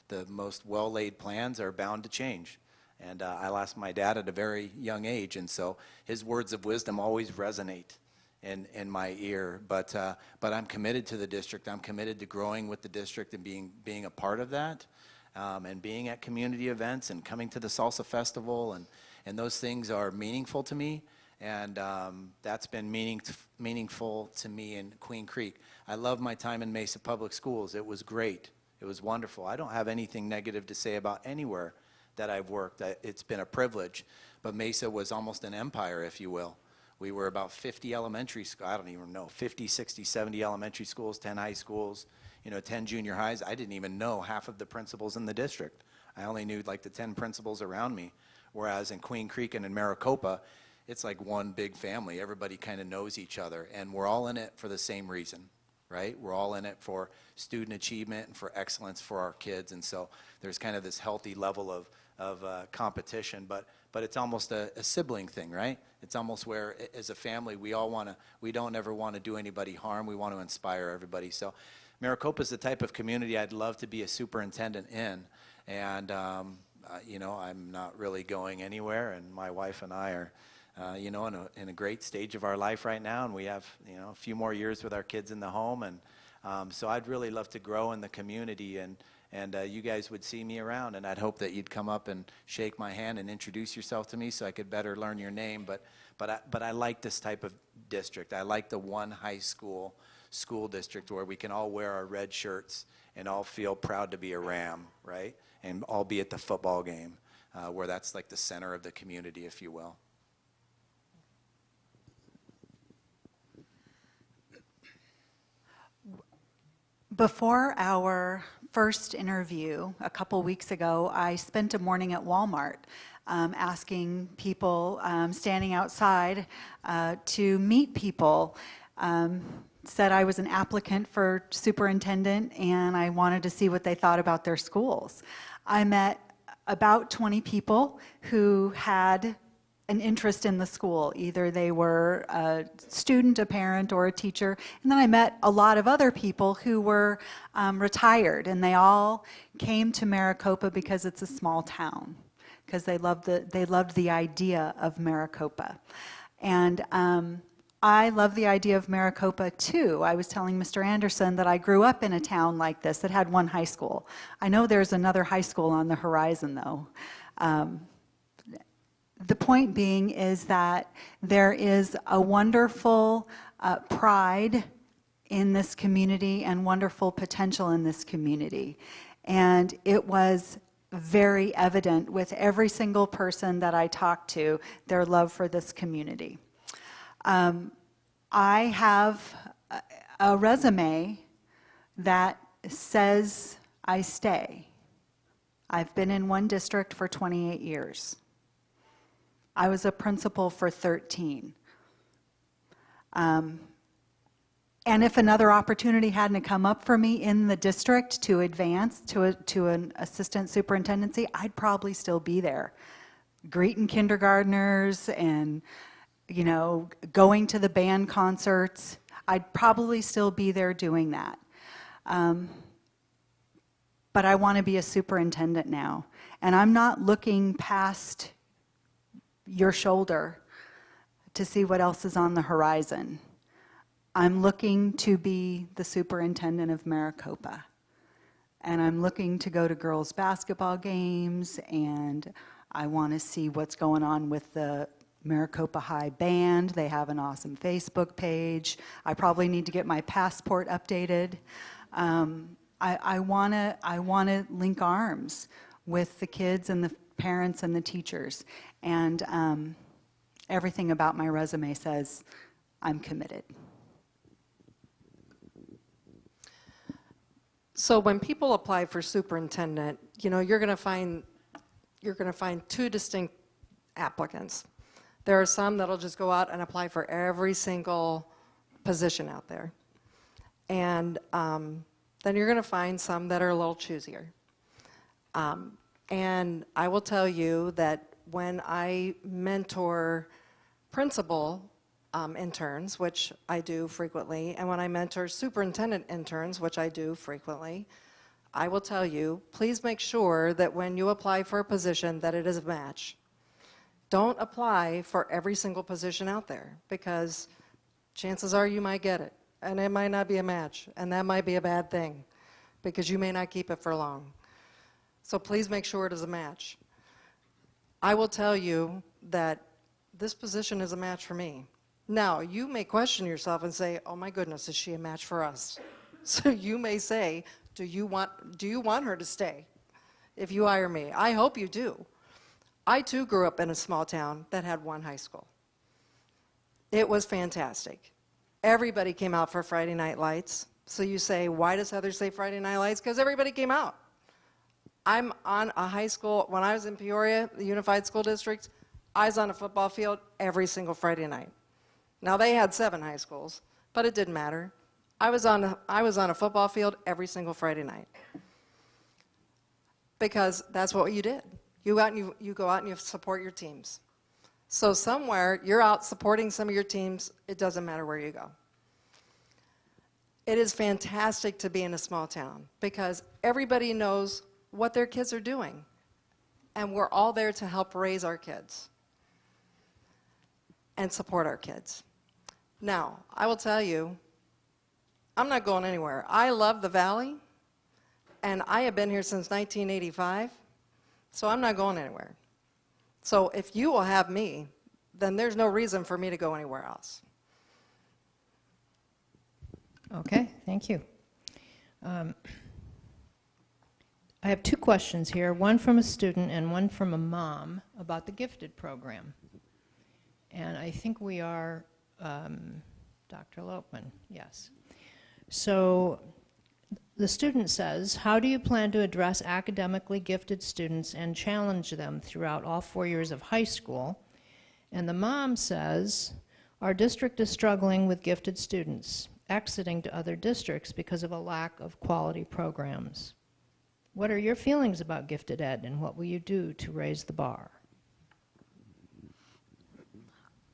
S3: the most well-laid plans are bound to change. And I lost my dad at a very young age, and so his words of wisdom always resonate in my ear. But I'm committed to the district. I'm committed to growing with the district and being a part of that, and being at community events and coming to the Salsa Festival, and those things are meaningful to me. And that's been meaningful to me in Queen Creek. I love my time in Mesa Public Schools. It was great. It was wonderful. I don't have anything negative to say about anywhere that I've worked. It's been a privilege. But Mesa was almost an empire, if you will. We were about 50 elementary schools, I don't even know, 50, 60, 70 elementary schools, 10 high schools, 10 junior highs. I didn't even know half of the principals in the district. I only knew like the 10 principals around me. Whereas in Queen Creek and in Maricopa, it's like one big family. Everybody kind of knows each other, and we're all in it for the same reason, right? We're all in it for student achievement and for excellence for our kids, and so there's kind of this healthy level of competition, but it's almost a sibling thing, right? It's almost where, as a family, we don't ever want to do anybody harm. We want to inspire everybody. So Maricopa is the type of community I'd love to be a superintendent in, and I'm not really going anywhere, and my wife and I are in a great stage of our life right now, and we have a few more years with our kids in the home, and so I'd really love to grow in the community, and you guys would see me around, and I'd hope that you'd come up and shake my hand and introduce yourself to me so I could better learn your name. But I like this type of district. I like the one high school district where we can all wear our red shirts and all feel proud to be a Ram, right? And all be at the football game, where that's like the center of the community, if you will.
S4: Before our first interview a couple weeks ago, I spent a morning at Walmart asking people standing outside to meet people. Said I was an applicant for superintendent and I wanted to see what they thought about their schools. I met about 20 people who had an interest in the school. Either they were a student, a parent, or a teacher. And then I met a lot of other people who were retired, and they all came to Maricopa because it's a small town, because they loved the idea of Maricopa. And I love the idea of Maricopa too. I was telling Mr. Anderson that I grew up in a town like this that had one high school. I know there's another high school on the horizon though. The point being is that there is a wonderful pride in this community and wonderful potential in this community. And it was very evident with every single person that I talked to, their love for this community. I have a resume that says I stay. I've been in one district for 28 years. I was a principal for 13. And if another opportunity hadn't come up for me in the district to advance to an assistant superintendency, I'd probably still be there, greeting kindergartners and going to the band concerts. I'd probably still be there doing that. But I want to be a superintendent now, and I'm not looking past your shoulder to see what else is on the horizon. I'm looking to be the superintendent of Maricopa. And I'm looking to go to girls' basketball games, and I want to see what's going on with the Maricopa High Band. They have an awesome Facebook page. I probably need to get my passport updated. I want to link arms with the kids and the parents and the teachers. And everything about my resume says I'm committed.
S2: So when people apply for superintendent, you're going to find two distinct applicants. There are some that'll just go out and apply for every single position out there. And then you're going to find some that are a little choosier. And I will tell you that when I mentor principal interns, which I do frequently, and when I mentor superintendent interns, which I do frequently, I will tell you, please make sure that when you apply for a position that it is a match. Don't apply for every single position out there, because chances are you might get it, and it might not be a match, and that might be a bad thing, because you may not keep it for long. So please make sure it is a match. I will tell you that this position is a match for me. Now, you may question yourself and say, oh my goodness, is she a match for us? So you may say, do you want her to stay if you hire me? I hope you do. I too grew up in a small town that had one high school. It was fantastic. Everybody came out for Friday Night Lights. So you say, why does Heather say Friday Night Lights? Because everybody came out. I'm on a high school, when I was in Peoria, the Unified School District, I was on a football field every single Friday night. Now they had 7 high schools, but it didn't matter. I was on a football field every single Friday night. Because that's what you did. You go out and you support your teams. So somewhere you're out supporting some of your teams, it doesn't matter where you go. It is fantastic to be in a small town because everybody knows what their kids are doing. And we're all there to help raise our kids and support our kids. Now, I will tell you, I'm not going anywhere. I love the Valley, and I have been here since 1985, so I'm not going anywhere. So if you will have me, then there's no reason for me to go anywhere else.
S1: Okay, thank you. I have 2 questions here, one from a student and one from a mom about the gifted program. And I think we are Dr. Lopman, yes. So the student says, how do you plan to address academically gifted students and challenge them throughout all 4 years of high school? And the mom says, our district is struggling with gifted students, exiting to other districts because of a lack of quality programs. What are your feelings about gifted ed, and what will you do to raise the bar?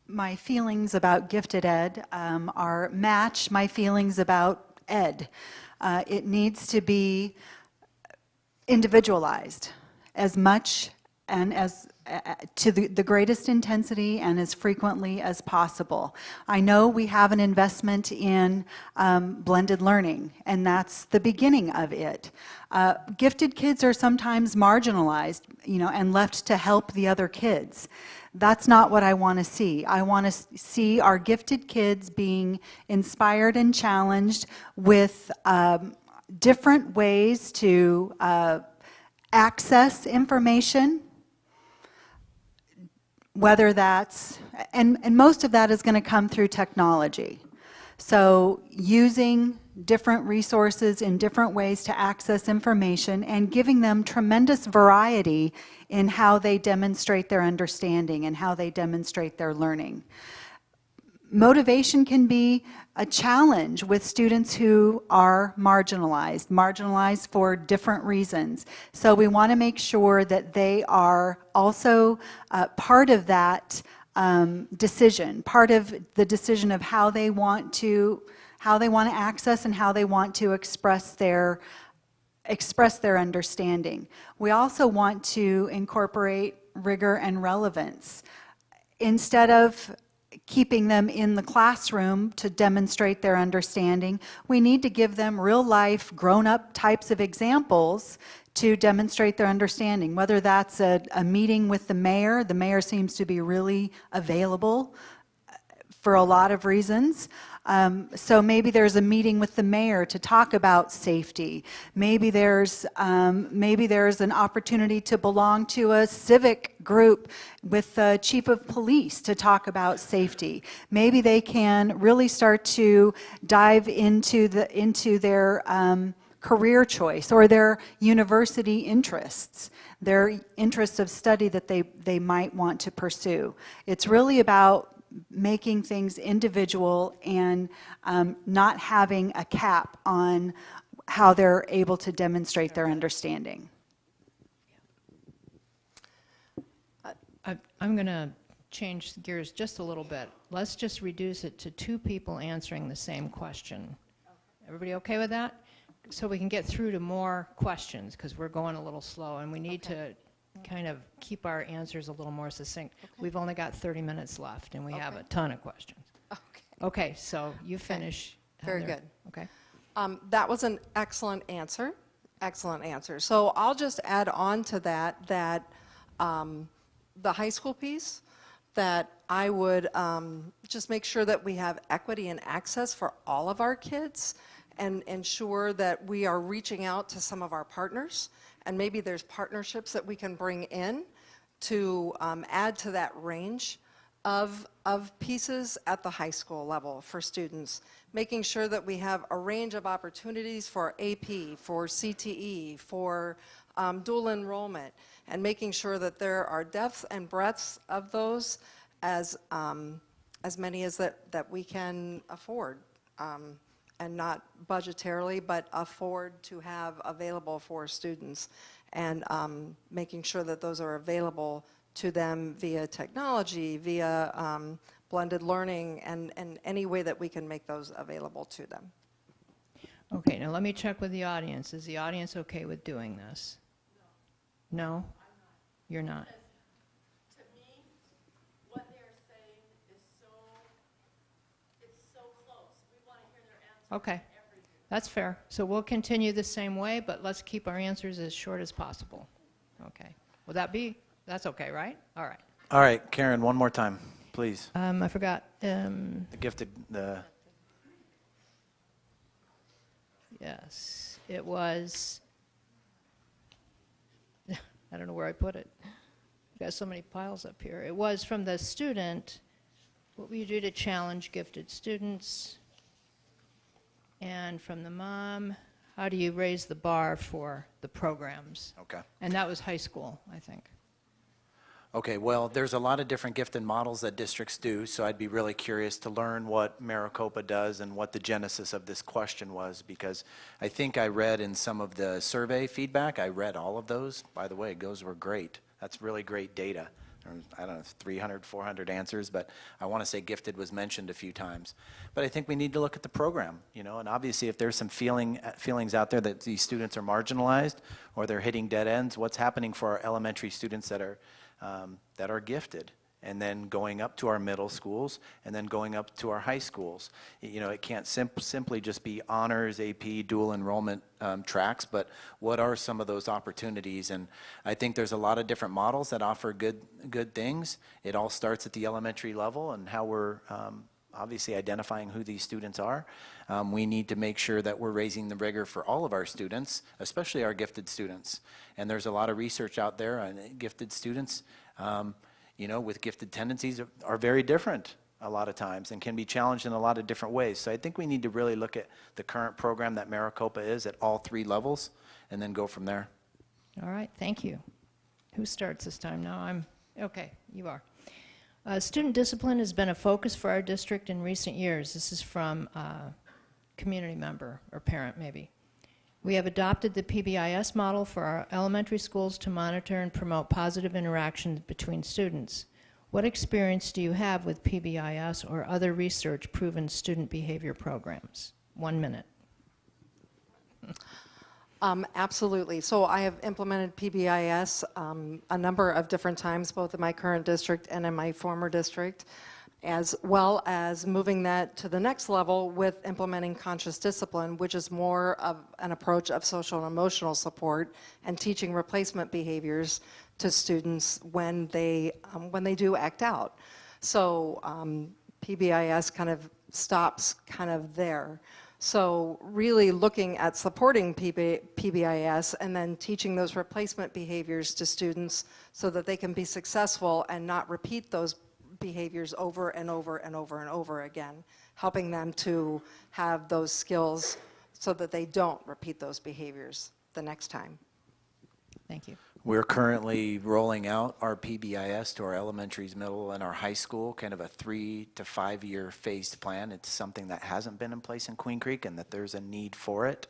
S4: My feelings about gifted ed match my feelings about ed. It needs to be individualized as much and as to the greatest intensity and as frequently as possible. I know we have an investment in blended learning, and that's the beginning of it. Gifted kids are sometimes marginalized, and left to help the other kids. That's not what I want to see. I want to see our gifted kids being inspired and challenged with different ways to access information, whether that's, and most of that is going to come through technology. So using different resources in different ways to access information and giving them tremendous variety in how they demonstrate their understanding and how they demonstrate their learning. Motivation can be a challenge with students who are marginalized for different reasons. So we want to make sure that they are also part of that decision, part of the decision of how they want to access and how they want to express their understanding. We also want to incorporate rigor and relevance. Instead of keeping them in the classroom to demonstrate their understanding, we need to give them real-life, grown-up types of examples to demonstrate their understanding, whether that's a meeting with the mayor. The mayor seems to be really available for a lot of reasons. So maybe there's a meeting with the mayor to talk about safety. Maybe there's an opportunity to belong to a civic group with the chief of police to talk about safety. Maybe they can really start to dive into their career choice or their university interests, their interests of study that they might want to pursue. It's really about making things individual and not having a cap on how they're able to demonstrate their understanding.
S1: I'm going to change gears just a little bit. Let's just reduce it to 2 people answering the same question. Everybody okay with that? So we can get through to more questions, because we're going a little slow, and we need to kind of keep our answers a little more succinct. We've only got 30 minutes left, and we have a ton of questions.
S2: Okay.
S1: Okay, so you finish.
S2: Very
S1: Heather.
S2: good.
S1: Okay.
S2: That was an excellent answer. Excellent answer. So I'll just add on to that, the high school piece, that I would just make sure that we have equity and access for all of our kids, and ensure that we are reaching out to some of our partners, and maybe there's partnerships that we can bring in to add to that range of pieces at the high school level for students, making sure that we have a range of opportunities for AP, for CTE, for dual enrollment, and making sure that there are depths and breadths of those as many as that we can afford, and not budgetarily, but afford to have available for students, and making sure that those are available to them via technology, via blended learning, and any way that we can make those available to them.
S1: Okay, now let me check with the audience. Is the audience okay with doing this? No? You're not?
S5: To me, what they're saying is it's so close. We want to hear their answer.
S1: Okay, that's fair. So we'll continue the same way, but let's keep our answers as short as possible. Okay. Will that be, that's okay, right? All right.
S3: All right, Karen, one more time, please.
S1: I forgot.
S3: The gifted,
S1: Yes, it was, I don't know where I put it. I've got so many piles up here. It was from the student, what will you do to challenge gifted students? And from the mom, how do you raise the bar for the programs?
S3: okay.
S1: And that was high school, I think.
S3: Okay, well, there's a lot of different gifted models that districts do, so I'd be really curious to learn what Maricopa does and what the genesis of this question was, because I think I read in some of the survey feedback, I read all of those. By the way, those were great. That's really great data. I don't know, 300, 400 answers, but I want to say gifted was mentioned a few times. But I think we need to look at the program, you know, and obviously if there's some feelings out there that these students are marginalized or they're hitting dead ends, what's happening for our elementary students that are gifted, and then going up to our middle schools, and then going up to our high schools. You know, it can't simply just be honors, AP, dual enrollment tracks, but what are some of those opportunities? And I think there's a lot of different models that offer good things. It all starts at the elementary level and how we're obviously identifying who these students are. We need to make sure that we're raising the rigor for all of our students, especially our gifted students. And there's a lot of research out there on gifted students, you know, with gifted tendencies are very different a lot of times and can be challenged in a lot of different ways. So I think we need to really look at the current program that Maricopa is at all 3 levels and then go from there.
S1: All right, thank you. Who starts this time now? Okay, you are. Student discipline has been a focus for our district in recent years. This is from a community member or parent, maybe. We have adopted the PBIS model for our elementary schools to monitor and promote positive interactions between students. What experience do you have with PBIS or other research-proven student behavior programs? 1 minute.
S2: Absolutely. So I have implemented PBIS a number of different times, both in my current district and in my former district, as well as moving that to the next level with implementing conscious discipline, which is more of an approach of social and emotional support and teaching replacement behaviors to students when they do act out. So PBIS kind of stops kind of there. So really looking at supporting PBIS and then teaching those replacement behaviors to students so that they can be successful and not repeat those behaviors over and over and over and over again, helping them to have those skills so that they don't repeat those behaviors the next time.
S1: Thank you.
S3: We're currently rolling out our PBIS to our elementaries, middle, and our high school, kind of a 3 to 5 year phased plan. It's something that hasn't been in place in Queen Creek and that there's a need for it.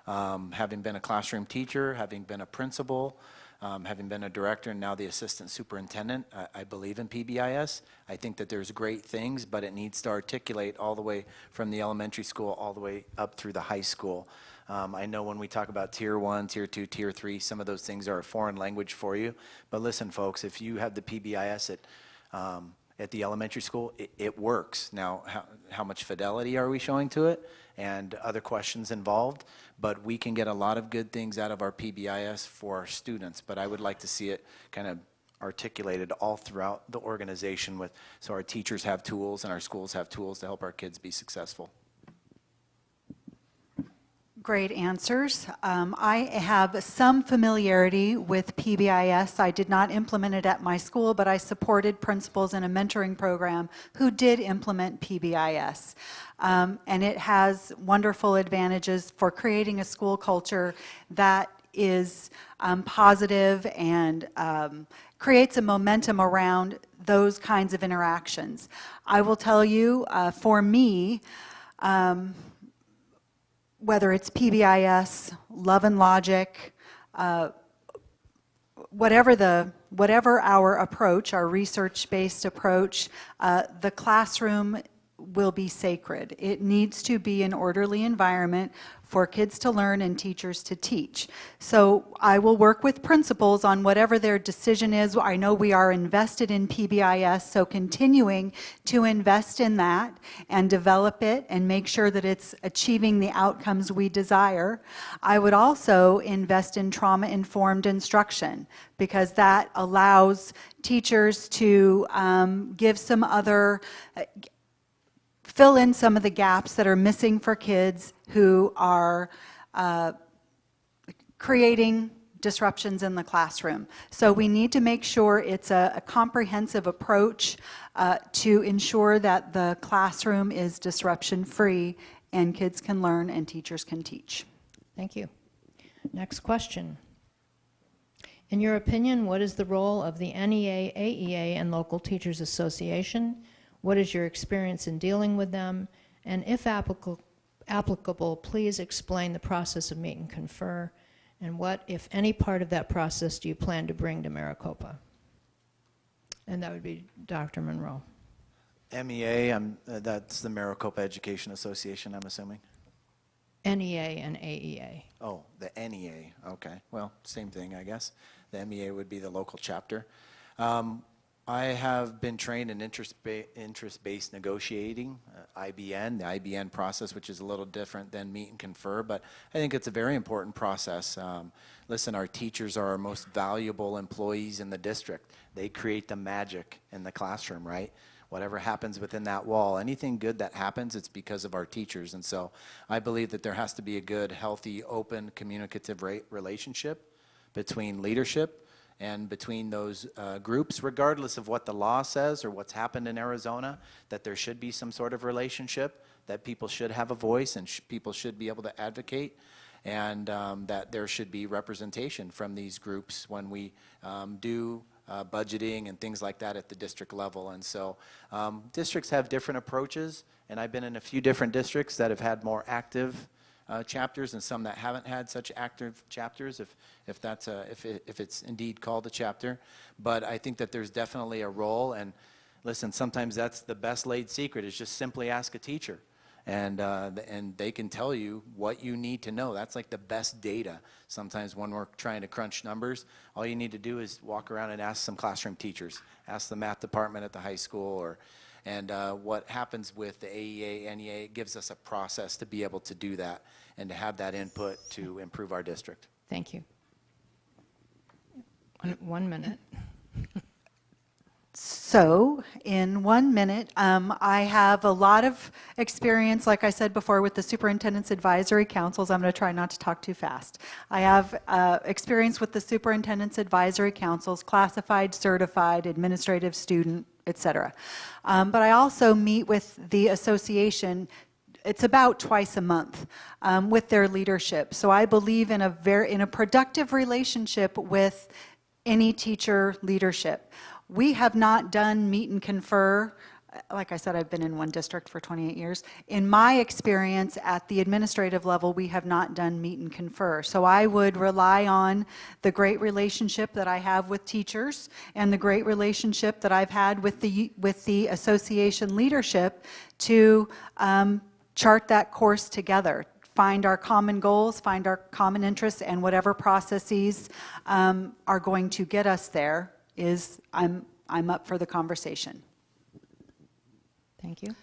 S3: Having been a classroom teacher, having been a principal, having been a director and now the assistant superintendent, I believe in PBIS. I think that there's great things, but it needs to articulate all the way from the elementary school all the way up through the high school. I know when we talk about tier 1, tier 2, tier 3, some of those things are a foreign language for you. But listen, folks, if you have the PBIS at the elementary school, it works. Now, how much fidelity are we showing to it? And other questions involved. But we can get a lot of good things out of our PBIS for our students. But I would like to see it kind of articulated all throughout the organization so our teachers have tools and our schools have tools to help our kids be successful.
S4: Great answers. I have some familiarity with PBIS. I did not implement it at my school, but I supported principals in a mentoring program who did implement PBIS. And it has wonderful advantages for creating a school culture that is positive and creates a momentum around those kinds of interactions. I will tell you, for me, whether it's PBIS, Love and Logic, whatever our approach, our research-based approach, the classroom will be sacred. It needs to be an orderly environment for kids to learn and teachers to teach. So I will work with principals on whatever their decision is. I know we are invested in PBIS, so continuing to invest in that and develop it and make sure that it's achieving the outcomes we desire. I would also invest in trauma-informed instruction because that allows teachers to give some other fill in some of the gaps that are missing for kids who are creating disruptions in the classroom. So we need to make sure it's a comprehensive approach to ensure that the classroom is disruption-free and kids can learn and teachers can teach.
S1: Thank you. Next question. In your opinion, what is the role of the NEA, AEA, and local teachers association? What is your experience in dealing with them? And if applicable, please explain the process of meet and confer. And what, if any, part of that process do you plan to bring to Maricopa? And that would be Dr. Monroe.
S3: MEA, that's the Maricopa Education Association, I'm assuming?
S1: NEA and AEA.
S3: Oh, the NEA, okay. Well, same thing, I guess. The MEA would be the local chapter. I have been trained in interest-based negotiating, IBN, the IBN process, which is a little different than meet and confer, but I think it's a very important process. Listen, our teachers are our most valuable employees in the district. They create the magic in the classroom, right? Whatever happens within that wall, anything good that happens, it's because of our teachers. And so I believe that there has to be a good, healthy, open, communicative relationship between leadership and between those groups, regardless of what the law says or what's happened in Arizona, that there should be some sort of relationship, that people should have a voice and people should be able to advocate, and that there should be representation from these groups when we do budgeting and things like that at the district level. And so districts have different approaches, and I've been in a few different districts that have had more active chapters and some that haven't had such active chapters, if it's indeed called a chapter. But I think that there's definitely a role, and listen, sometimes that's the best laid secret, is just simply ask a teacher, and they can tell you what you need to know. That's like the best data. Sometimes when we're trying to crunch numbers, all you need to do is walk around and ask some classroom teachers, ask the math department at the high school, and what happens with the AEA, NEA, it gives us a process to be able to do that and to have that input to improve our district.
S1: Thank you. 1 minute.
S4: So, in 1 minute, I have a lot of experience, like I said before, with the Superintendent's Advisory Councils. I'm going to try not to talk too fast. I have experience with the Superintendent's Advisory Councils, classified, certified, administrative, student, etc. But I also meet with the association. It's about twice a month with their leadership. So I believe in a productive relationship with any teacher leadership. We have not done meet and confer like I said, I've been in one district for 28 years. In my experience at the administrative level, we have not done meet and confer. So I would rely on the great relationship that I have with teachers and the great relationship that I've had with the association leadership to chart that course together, find our common goals, find our common interests, and whatever processes are going to get us there is, I'm up for the conversation.
S1: Thank you.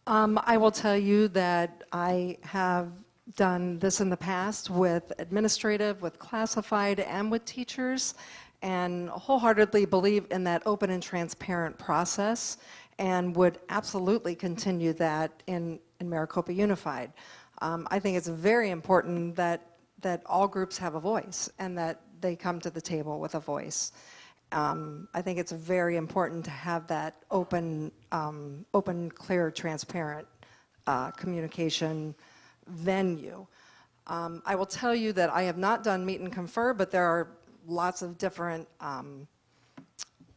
S2: I will tell you that I have done this in the past with administrative, with classified, and with teachers, and wholeheartedly believe in that open and transparent process, and would absolutely continue that in Maricopa Unified. I think it's very important that all groups have a voice and that they come to the table with a voice. I think it's very important to have that open, clear, transparent communication venue. I will tell you that I have not done meet and confer, but there are lots of different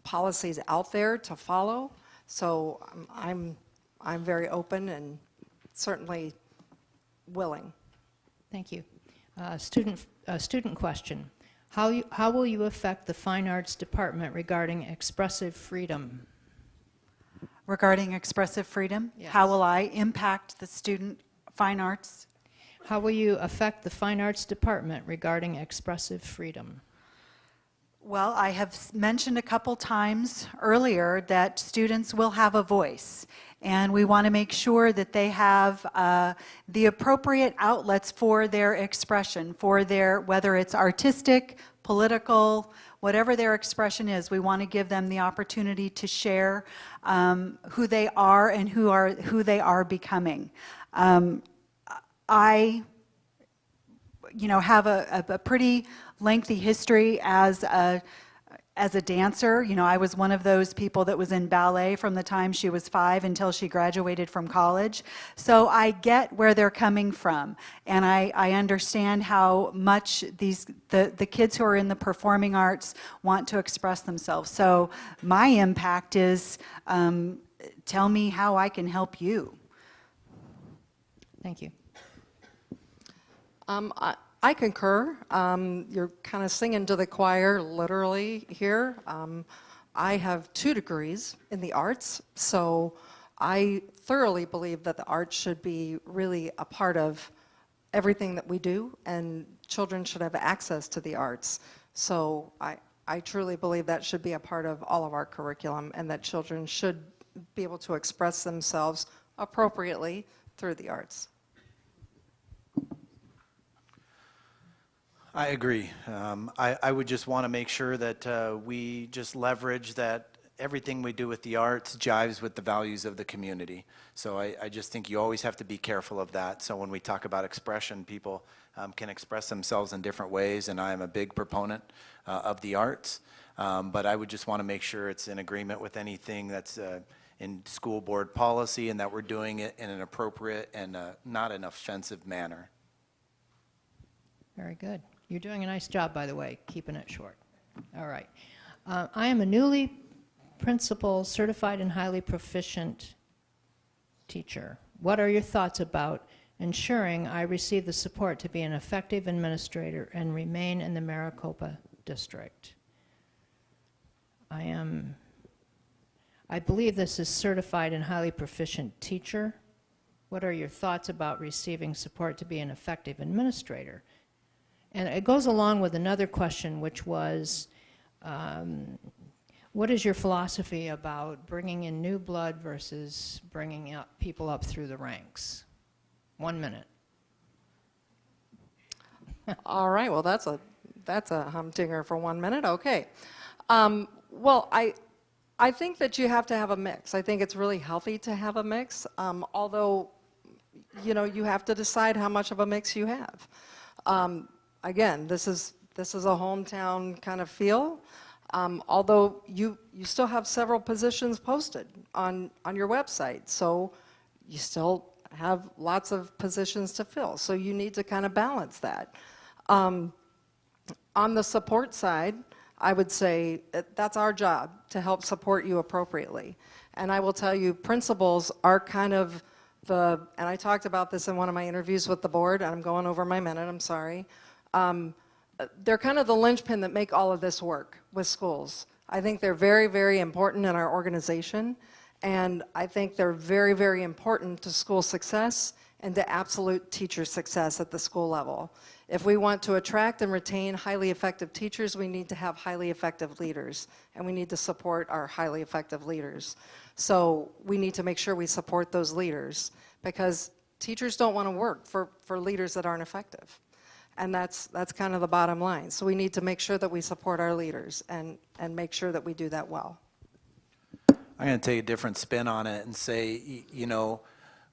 S2: policies out there to follow. So I'm very open and certainly willing.
S1: Thank you. Student question. How will you affect the Fine Arts Department regarding expressive freedom?
S4: Regarding expressive freedom,
S1: Yes.
S4: how will I impact the student fine arts?
S1: How will you affect the Fine Arts Department regarding expressive freedom?
S4: Well, I have mentioned a couple times earlier that students will have a voice, and we want to make sure that they have the appropriate outlets for their expression, for their, whether it's artistic, political, whatever their expression is, we want to give them the opportunity to share who they are and who they are becoming. I have a pretty lengthy history as a dancer. I was one of those people that was in ballet from the time she was 5 until she graduated from college. So I get where they're coming from, and I understand how much the kids who are in the performing arts want to express themselves. So my impact is, tell me how I can help you.
S1: Thank you.
S2: I concur. You're kind of singing to the choir, literally, here. I have 2 degrees in the arts, so I thoroughly believe that the arts should be really a part of everything that we do, and children should have access to the arts. So I truly believe that should be a part of all of our curriculum, and that children should be able to express themselves appropriately through the arts.
S3: I agree. I would just want to make sure that we just leverage that everything we do with the arts jives with the values of the community. So I just think you always have to be careful of that. So when we talk about expression, people can express themselves in different ways, and I am a big proponent of the arts. But I would just want to make sure it's in agreement with anything that's in school board policy, and that we're doing it in an appropriate and not an offensive manner.
S1: Very good. You're doing a nice job, by the way, keeping it short. All right. I am a newly principal, certified and highly proficient teacher. What are your thoughts about ensuring I receive the support to be an effective administrator and remain in the Maricopa district? I believe this is certified and highly proficient teacher. What are your thoughts about receiving support to be an effective administrator? And it goes along with another question, which was, what is your philosophy about bringing in new blood versus bringing up people up through the ranks? 1 minute.
S2: All right, well, that's a humdinger for 1 minute, okay. Well, I think that you have to have a mix. I think it's really healthy to have a mix, although, you have to decide how much of a mix you have. Again, this is a hometown kind of feel, although you still have several positions posted on your website, so you still have lots of positions to fill, so you need to kind of balance that. On the support side, I would say that's our job to help support you appropriately. And I will tell you, principals are kind of and I talked about this in one of my interviews with the board, and I'm going over my minute, I'm sorry. They're kind of the linchpin that make all of this work with schools. I think they're very, very important in our organization, and I think they're very, very important to school success and to absolute teacher success at the school level. If we want to attract and retain highly effective teachers, we need to have highly effective leaders, and we need to support our highly effective leaders. So we need to make sure we support those leaders, because teachers don't want to work for leaders that aren't effective. And that's kind of the bottom line. So we need to make sure that we support our leaders and make sure that we do that well.
S3: I'm going to take a different spin on it and say, you know,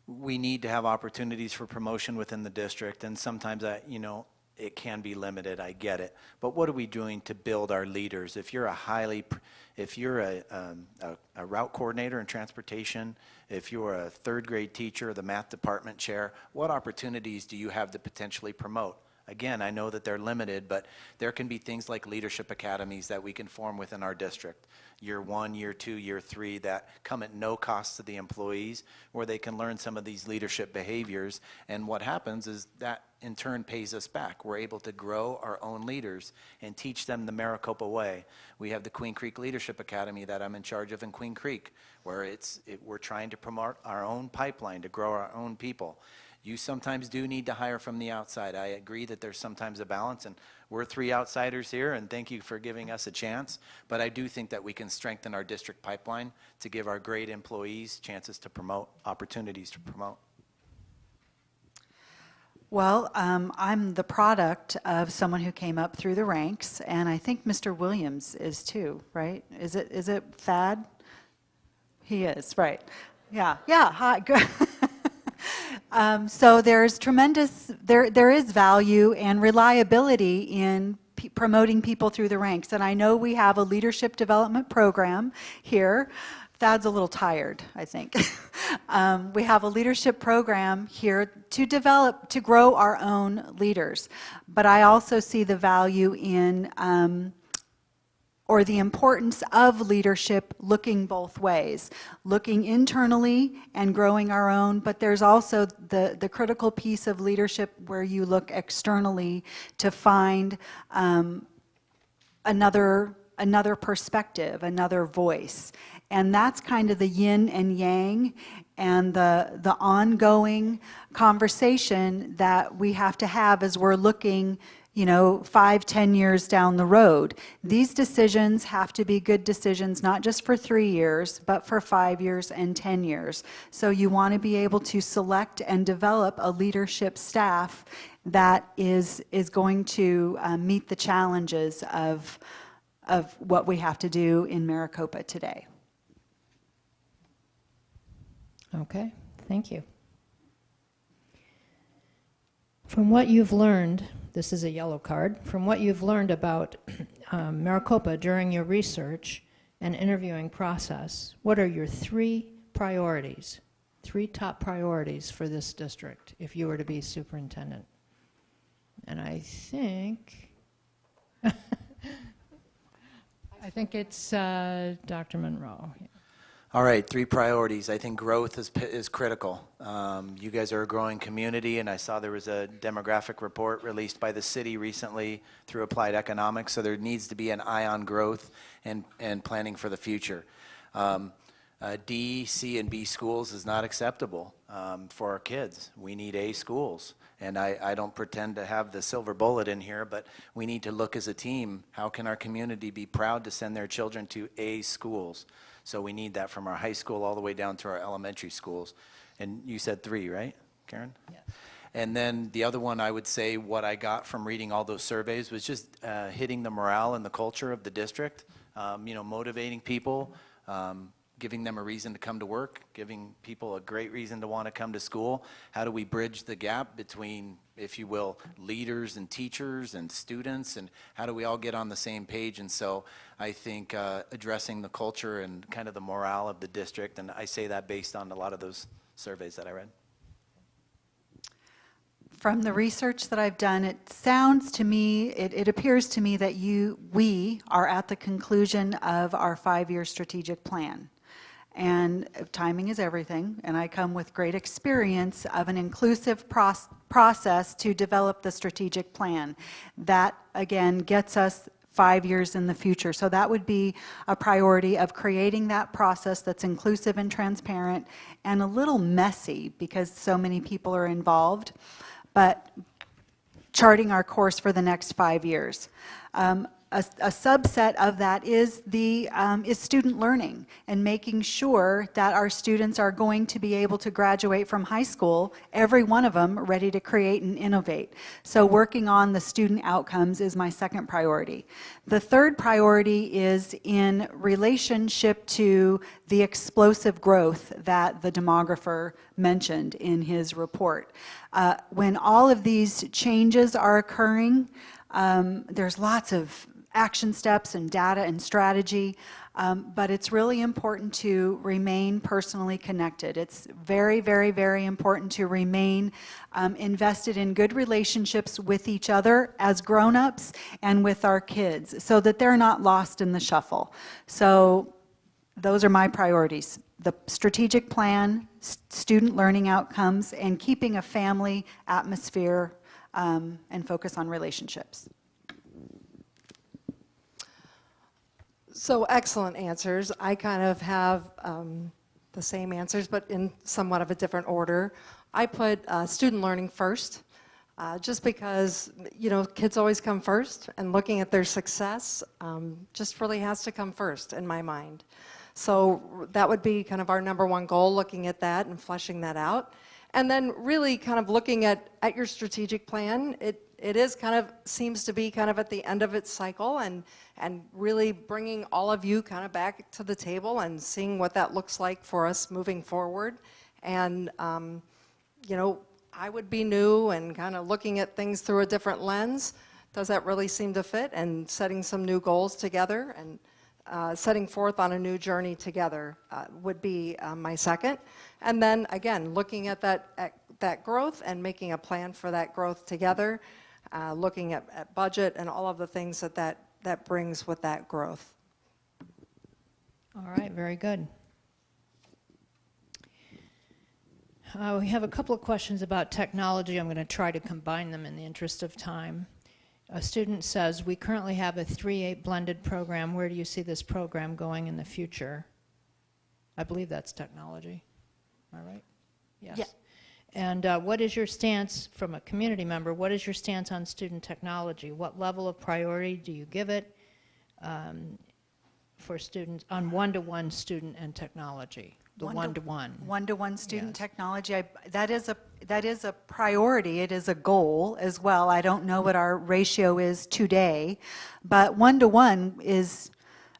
S3: we need to have opportunities for promotion within the district, and sometimes that, you know, it can be limited, I get it. But what are we doing to build our leaders? If you're a route coordinator in transportation, if you're a third grade teacher, the math department chair, what opportunities do you have to potentially promote? Again, I know that they're limited, but there can be things like leadership academies that we can form within our district. Year 1, year 2, year 3, that come at no cost to the employees, where they can learn some of these leadership behaviors. And what happens is that in turn pays us back. We're able to grow our own leaders and teach them the Maricopa way. We have the Queen Creek Leadership Academy that I'm in charge of in Queen Creek, where we're trying to promote our own pipeline to grow our own people. You sometimes do need to hire from the outside. I agree that there's sometimes a balance, and we're 3 outsiders here, and thank you for giving us a chance. But I do think that we can strengthen our district pipeline to give our great employees chances to promote, opportunities to promote.
S4: Well, I'm the product of someone who came up through the ranks, and I think Mr. Williams is too, right? Is it Thad? He is, right. Yeah, hi, good. So there's tremendous, there is value and reliability in promoting people through the ranks. And I know we have a leadership development program here. Thad's a little tired, I think. We have a leadership program here to grow our own leaders. But I also see the value in or the importance of leadership looking both ways, looking internally and growing our own, but there's also the critical piece of leadership where you look externally to find another perspective, another voice. And that's kind of the yin and yang and the ongoing conversation that we have to have as we're looking 5-10 years down the road. These decisions have to be good decisions, not just for 3 years, but for 5 years and 10 years. So you want to be able to select and develop a leadership staff that is going to meet the challenges of what we have to do in Maricopa today.
S1: Okay, thank you. From what you've learned, this is a yellow card, from what you've learned about Maricopa during your research and interviewing process, what are your 3 priorities, 3 top priorities for this district if you were to be superintendent? And I think, I think it's Dr. Monroe. Yeah.
S3: All right, 3 priorities. I think growth is critical. You guys are a growing community, and I saw there was a demographic report released by the city recently through Applied Economics, so there needs to be an eye on growth and planning for the future. D, C, and B schools is not acceptable for our kids. We need A schools, and I don't pretend to have the silver bullet in here, but we need to look as a team, how can our community be proud to send their children to A schools? So we need that from our high school all the way down to our elementary schools. And you said 3, right, Karen?
S1: Yeah.
S3: And then the other one, I would say what I got from reading all those surveys was just hitting the morale and the culture of the district, motivating people, giving them a reason to come to work, giving people a great reason to want to come to school. How do we bridge the gap between, if you will, leaders and teachers and students, and how do we all get on the same page? And so I think addressing the culture and kind of the morale of the district, and I say that based on a lot of those surveys that I read.
S4: From the research that I've done, it sounds to me, it appears to me that we are at the conclusion of our 5-year strategic plan. And timing is everything, and I come with great experience of an inclusive process to develop the strategic plan. That, again, gets us 5 years in the future. So that would be a priority of creating that process that's inclusive and transparent and a little messy because so many people are involved, but charting our course for the next 5 years. A subset of that is student learning and making sure that our students are going to be able to graduate from high school, every one of them ready to create and innovate. So working on the student outcomes is my second priority. The third priority is in relationship to the explosive growth that the demographer mentioned in his report. When all of these changes are occurring, there's lots of action steps and data and strategy, but it's really important to remain personally connected. It's very, very, very important to remain invested in good relationships with each other as grown-ups and with our kids so that they're not lost in the shuffle. So those are my priorities: the strategic plan, student learning outcomes, and keeping a family atmosphere and focus on relationships.
S2: So excellent answers. I kind of have the same answers, but in somewhat of a different order. I put student learning first, just because, you know, kids always come first, and looking at their success just really has to come first in my mind. So that would be kind of our number one goal, looking at that and fleshing that out. And then really kind of looking at your strategic plan. It is kind of, seems to be kind of at the end of its cycle, and really bringing all of you kind of back to the table and seeing what that looks like for us moving forward. And, you know, I would be new and kind of looking at things through a different lens. Does that really seem to fit? And setting some new goals together and setting forth on a new journey together would be my second. And then, again, looking at that growth and making a plan for that growth together. Looking at budget and all of the things that brings with that growth.
S1: All right, very good. We have a couple of questions about technology. I'm going to try to combine them in the interest of time. A student says, we currently have a 3-8 blended program. Where do you see this program going in the future? I believe that's technology. Am I right? Yes.
S4: Yeah.
S1: And what is your stance, from a community member, what is your stance on student technology? What level of priority do you give it for students on one-to-one student and technology? The one-to-one.
S4: One-to-one student
S1: Yes.
S4: technology, that is a priority. It is a goal as well. I don't know what our ratio is today, but one-to-one is,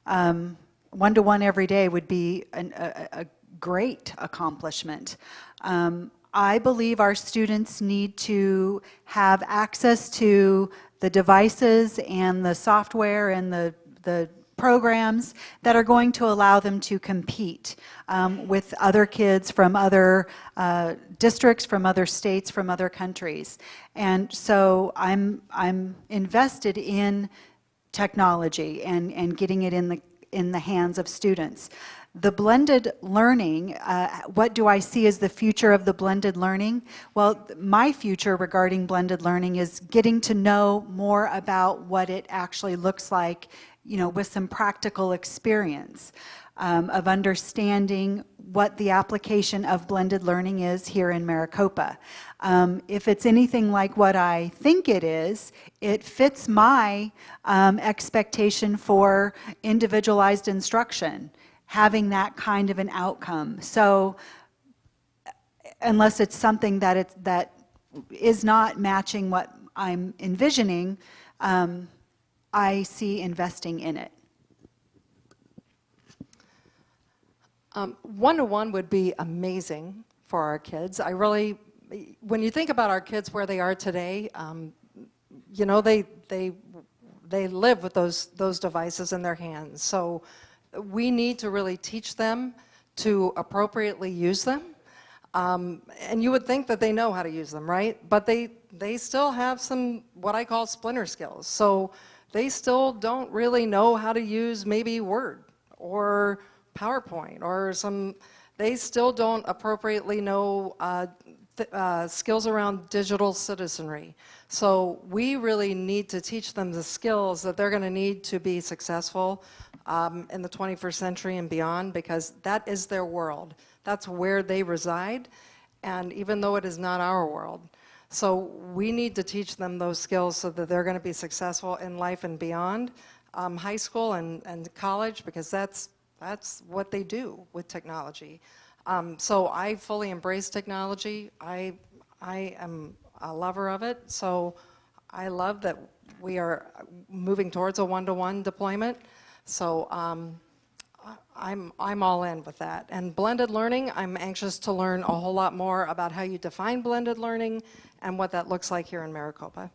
S4: one-to-one every day would be a great accomplishment. I believe our students need to have access to the devices and the software and the programs that are going to allow them to compete with other kids from other districts, from other states, from other countries. And so I'm invested in technology and getting it in the hands of students. The blended learning, what do I see as the future of the blended learning? Well, my future regarding blended learning is getting to know more about what it actually looks like, you know, with some practical experience of understanding what the application of blended learning is here in Maricopa. If it's anything like what I think it is, it fits my expectation for individualized instruction, having that kind of an outcome. So unless it's something that is not matching what I'm envisioning, I see investing in it.
S2: One-to-one would be amazing for our kids. I really, when you think about our kids where they are today, you know, they live with those devices in their hands. So we need to really teach them to appropriately use them. And you would think that they know how to use them, right? But they they still have some, what I call splinter skills. So they still don't really know how to use maybe Word or PowerPoint or they still don't appropriately know skills around digital citizenry. So we really need to teach them the skills that they're going to need to be successful in the 21st century and beyond, because that is their world. That's where they reside, and even though it is not our world. So we need to teach them those skills so that they're going to be successful in life and beyond high school and college, because that's what they do with technology. So I fully embrace technology. I am a lover of it. So I love that we are moving towards a one-to-one deployment. So I'm all in with that. And blended learning, I'm anxious to learn a whole lot more about how you define blended learning and what that looks like here in Maricopa.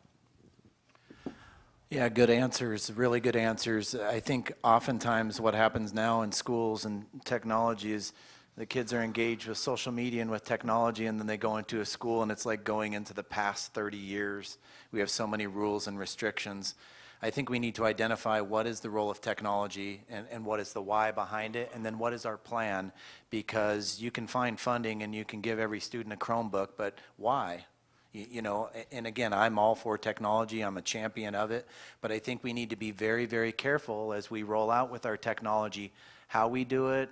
S3: Yeah, good answers, really good answers. I think oftentimes what happens now in schools and technology is the kids are engaged with social media and with technology, and then they go into a school and it's like going into the past 30 years. We have so many rules and restrictions. I think we need to identify what is the role of technology and what is the why behind it, and then what is our plan, because you can find funding and you can give every student a Chromebook, but why? You know, and again, I'm all for technology, I'm a champion of it, but I think we need to be very, very careful as we roll out with our technology, how we do it,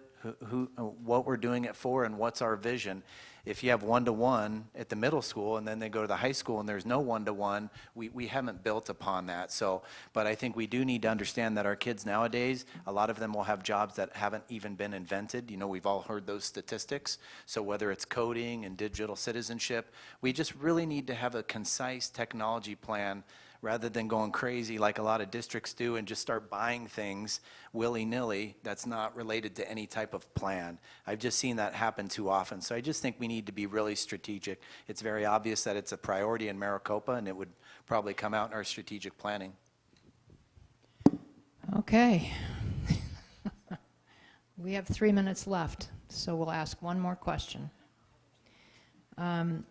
S3: what we're doing it for, and what's our vision. If you have one-to-one at the middle school and then they go to the high school and there's no one-to-one, we haven't built upon that. So, but I think we do need to understand that our kids nowadays, a lot of them will have jobs that haven't even been invented. You know, we've all heard those statistics. So whether it's coding and digital citizenship, we just really need to have a concise technology plan rather than going crazy like a lot of districts do and just start buying things willy-nilly that's not related to any type of plan. I've just seen that happen too often. So I just think we need to be really strategic. It's very obvious that it's a priority in Maricopa, and it would probably come out in our strategic planning.
S1: Okay. We have 3 minutes left, so we'll ask one more question. And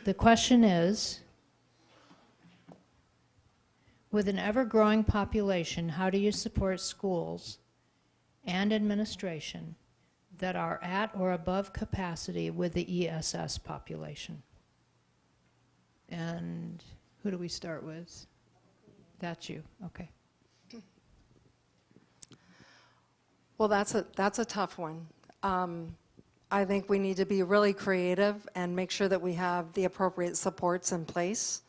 S1: the question is, with an ever-growing population, how do you support schools and administration that are at or above capacity with the ESS population? And who do we start with? That's you, okay.
S2: Well, that's a tough one. I think we need to be really creative and make sure that we have the appropriate supports in place.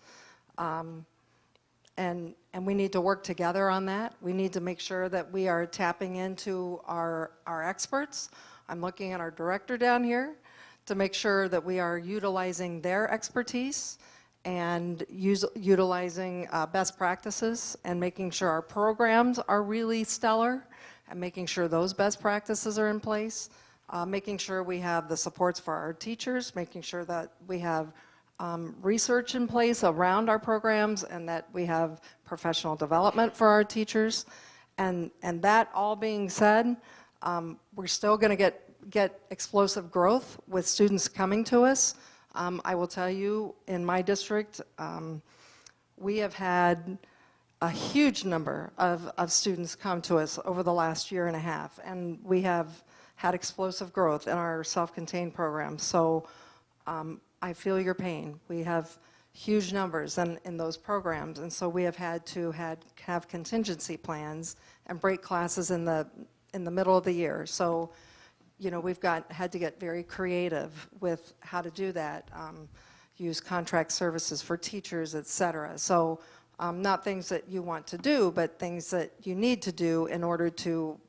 S2: And we need to work together on that. We need to make sure that we are tapping into our experts. I'm looking at our director down here to make sure that we are utilizing their expertise and utilizing best practices and making sure our programs are really stellar and making sure those best practices are in place, making sure we have the supports for our teachers, making sure that we have research in place around our programs and that we have professional development for our teachers. And that all being said, we're still going to get explosive growth with students coming to us. I will tell you, in my district, we have had a huge number of students come to us over the last year and a half, and we have had explosive growth in our self-contained programs. So I feel your pain. We have huge numbers in those programs, and so we have had to have contingency plans and break classes in the middle of the year. So, you know, we've had to get very creative with how to do that, use contract services for teachers, et cetera. So not things that you want to do, but things that you need to do in order to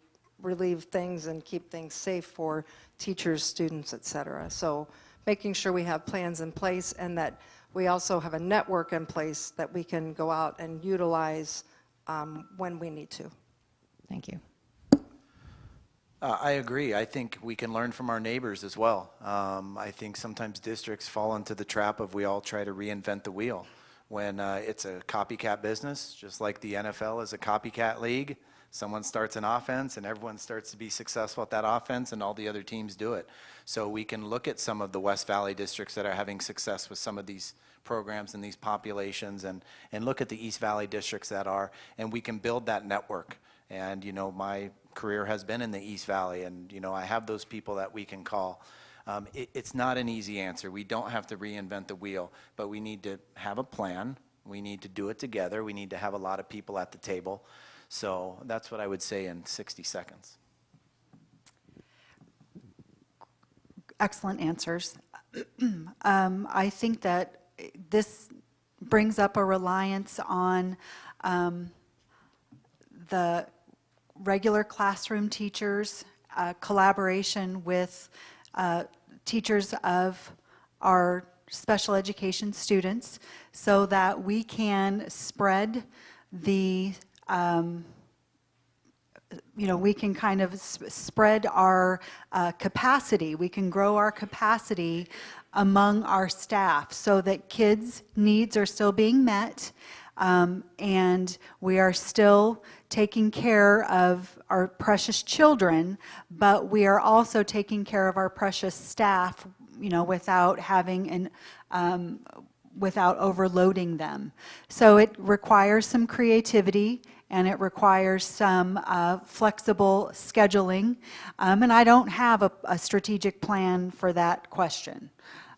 S2: relieve things and keep things safe for teachers, students, et cetera. So making sure we have plans in place and that we also have a network in place that we can go out and utilize when we need to.
S1: Thank you.
S3: I agree. I think we can learn from our neighbors as well. I think sometimes districts fall into the trap of we all try to reinvent the wheel when it's a copycat business, just like the NFL is a copycat league. Someone starts an offense and everyone starts to be successful at that offense and all the other teams do it. So we can look at some of the West Valley districts that are having success with some of these programs and these populations and look at the East Valley districts that are, and we can build that network. And, you know, my career has been in the East Valley, and, you know, I have those people that we can call. It's not an easy answer. We don't have to reinvent the wheel, but we need to have a plan. We need to do it together. We need to have a lot of people at the table. So that's what I would say in 60 seconds.
S4: Excellent answers. I think that this brings up a reliance on the regular classroom teachers, collaboration with teachers of our special education students, so that we can spread the we can kind of spread our capacity. We can grow our capacity among our staff so that kids' needs are still being met, and we are still taking care of our precious children, but we are also taking care of our precious staff, you know, without having without overloading them. So it requires some creativity, and it requires some flexible scheduling. And I don't have a strategic plan for that question.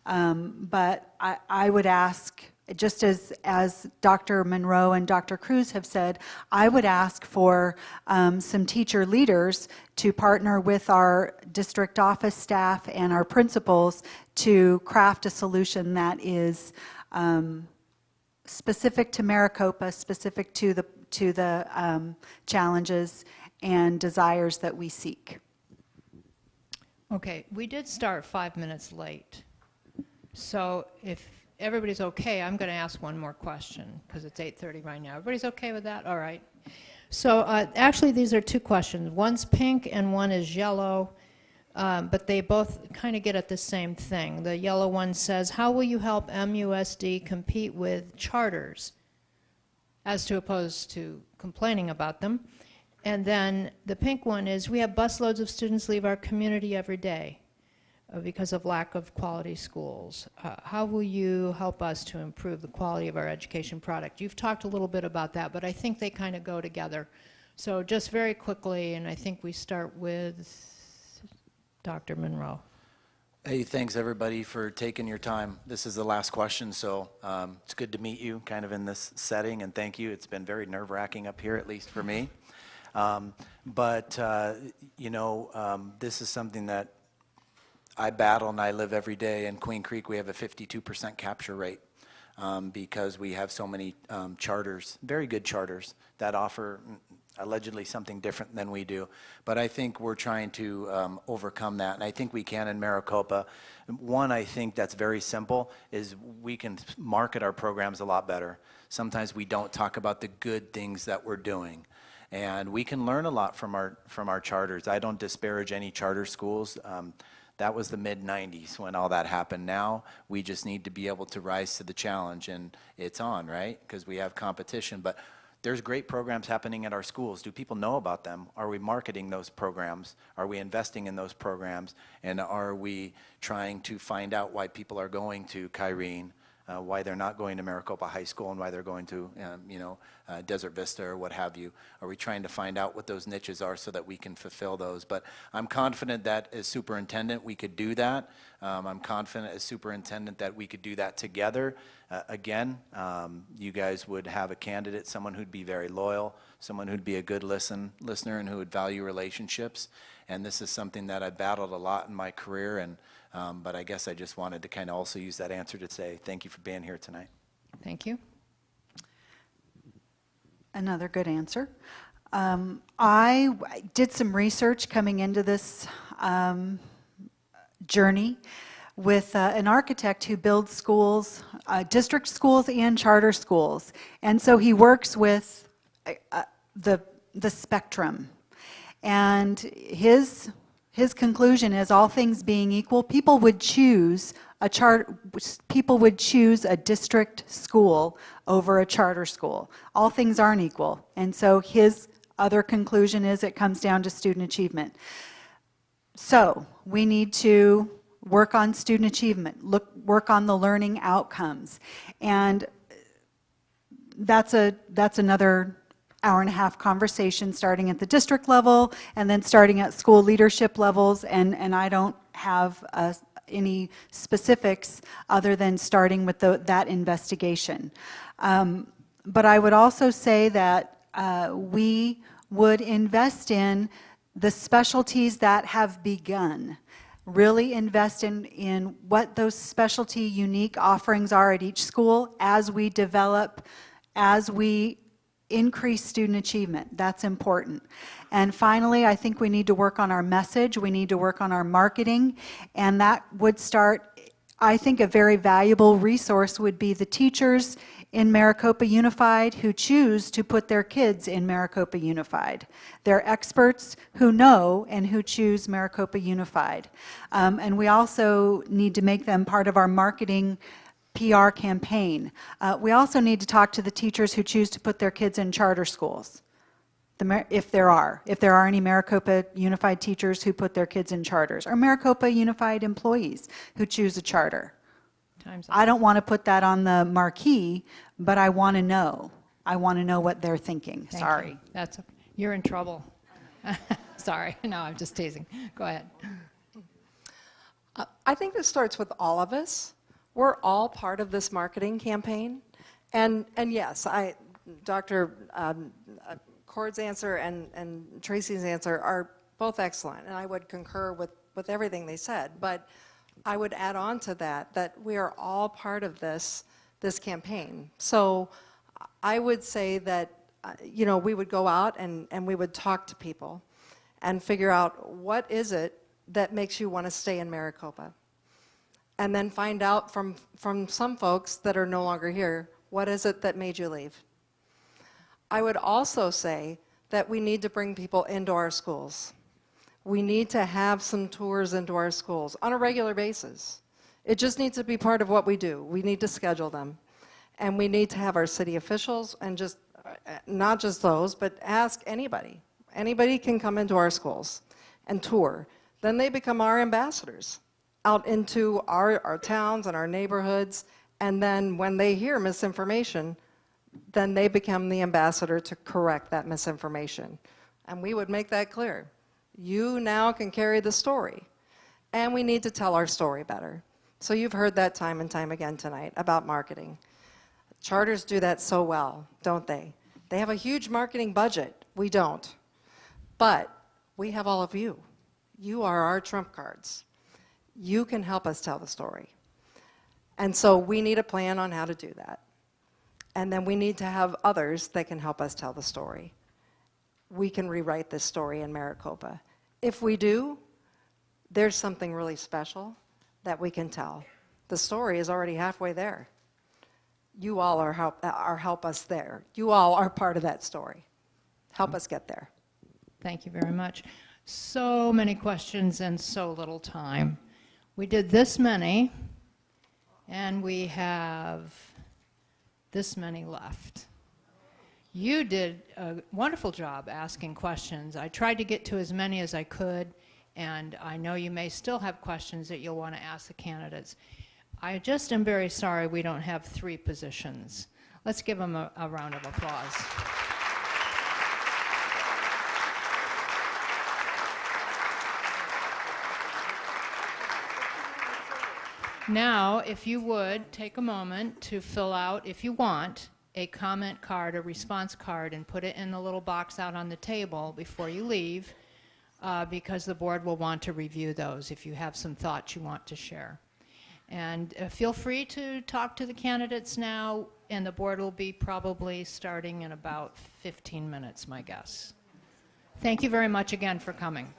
S4: But I would ask, just as Dr. Monroe and Dr. Cruz have said, I would ask for some teacher leaders to partner with our district office staff and our principals to craft a solution that is specific to Maricopa, specific to the challenges and desires that we seek.
S1: Okay, we did start 5 minutes late. So if everybody's okay, I'm going to ask one more question because it's 8:30 right now. Everybody's okay with that? All right. So actually these are two questions. One's pink and one is yellow, but they both kind of get at the same thing. The yellow one says, how will you help MUSD compete with charters, as to opposed to complaining about them? And then the pink one is, we have busloads of students leave our community every day because of lack of quality schools. How will you help us to improve the quality of our education product? You've talked a little bit about that, but I think they kind of go together. So just very quickly, and I think we start with Dr. Monroe.
S3: Hey, thanks everybody for taking your time. This is the last question, so it's good to meet you kind of in this setting, and thank you. It's been very nerve-wracking up here, at least for me. This is something that I battle and I live every day. In Queen Creek, we have a 52% capture rate because we have so many charters, very good charters, that offer allegedly something different than we do. But I think we're trying to overcome that, and I think we can in Maricopa. One, I think that's very simple, is we can market our programs a lot better. Sometimes we don't talk about the good things that we're doing, and we can learn a lot from our charters. I don't disparage any charter schools. That was the mid-90s when all that happened. Now we just need to be able to rise to the challenge, and it's on, right? Because we have competition. But there's great programs happening at our schools. Do people know about them? Are we marketing those programs? Are we investing in those programs? And are we trying to find out why people are going to Kyrene, why they're not going to Maricopa High School, and why they're going to Desert Vista or what have you? Are we trying to find out what those niches are so that we can fulfill those? But I'm confident that as superintendent we could do that. I'm confident as superintendent that we could do that together. You guys would have a candidate, someone who'd be very loyal, someone who'd be a good listener and who would value relationships. And this is something that I battled a lot in my career, and but I guess I just wanted to kind of also use that answer to say thank you for being here tonight.
S1: Thank you.
S4: Another good answer. I did some research coming into this journey with an architect who builds schools, district schools and charter schools. And so he works with the spectrum. And his conclusion is, all things being equal, people would choose a district school over a charter school. All things aren't equal. And so his other conclusion is it comes down to student achievement. So we need to work on student achievement, work on the learning outcomes. And that's another hour-and-a-half conversation, starting at the district level and then starting at school leadership levels, and I don't have any specifics other than starting with that investigation. But I would also say that we would invest in the specialties that have begun. Really invest in what those specialty unique offerings are at each school as we develop, as we increase student achievement. That's important. And finally, I think we need to work on our message. We need to work on our marketing. And that would start, I think a very valuable resource would be the teachers in Maricopa Unified who choose to put their kids in Maricopa Unified. They're experts who know and who choose Maricopa Unified. And we also need to make them part of our marketing PR campaign. We also need to talk to the teachers who choose to put their kids in charter schools, if there are any Maricopa Unified teachers who put their kids in charters, or Maricopa Unified employees who choose a charter.
S1: Time's up.
S4: I don't want to put that on the marquee, but I want to know. I want to know what they're thinking.
S1: Thank
S4: Sorry.
S1: you. That's, you're in trouble. Sorry, no, I'm just teasing. Go ahead.
S2: I think this starts with all of us. We're all part of this marketing campaign. And yes, Dr. Cord's answer and Tracy's answer are both excellent, and I would concur with everything they said. But I would add on to that we are all part of this campaign. So I would say that, we would go out and we would talk to people and figure out what is it that makes you want to stay in Maricopa. And then find out from some folks that are no longer here, what is it that made you leave? I would also say that we need to bring people into our schools. We need to have some tours into our schools on a regular basis. It just needs to be part of what we do. We need to schedule them. And we need to have our city officials, and just not just those, but ask anybody. Anybody can come into our schools and tour. Then they become our ambassadors out into our towns and our neighborhoods, and then when they hear misinformation, then they become the ambassador to correct that misinformation. And we would make that clear. You now can carry the story, and we need to tell our story better. So you've heard that time and time again tonight about marketing. Charters do that so well, don't they? They have a huge marketing budget. We don't. But we have all of you. You are our trump cards. You can help us tell the story. And so we need a plan on how to do that. And then we need to have others that can help us tell the story. We can rewrite this story in Maricopa. If we do, there's something really special that we can tell. The story is already halfway there. You all are help us there. You all are part of that story. Help us get there.
S1: Thank you very much. So many questions and so little time. We did this many, and we have this many left. You did a wonderful job asking questions. I tried to get to as many as I could, and I know you may still have questions that you'll want to ask the candidates. I just am very sorry we don't have 3 positions. Let's give them a round of applause. Now, if you would, take a moment to fill out, if you want, a comment card, a response card, and put it in the little box out on the table before you leave, because the board will want to review those if you have some thoughts you want to share. And feel free to talk to the candidates now, and the board will be probably starting in about 15 minutes, my guess. Thank you very much again for coming.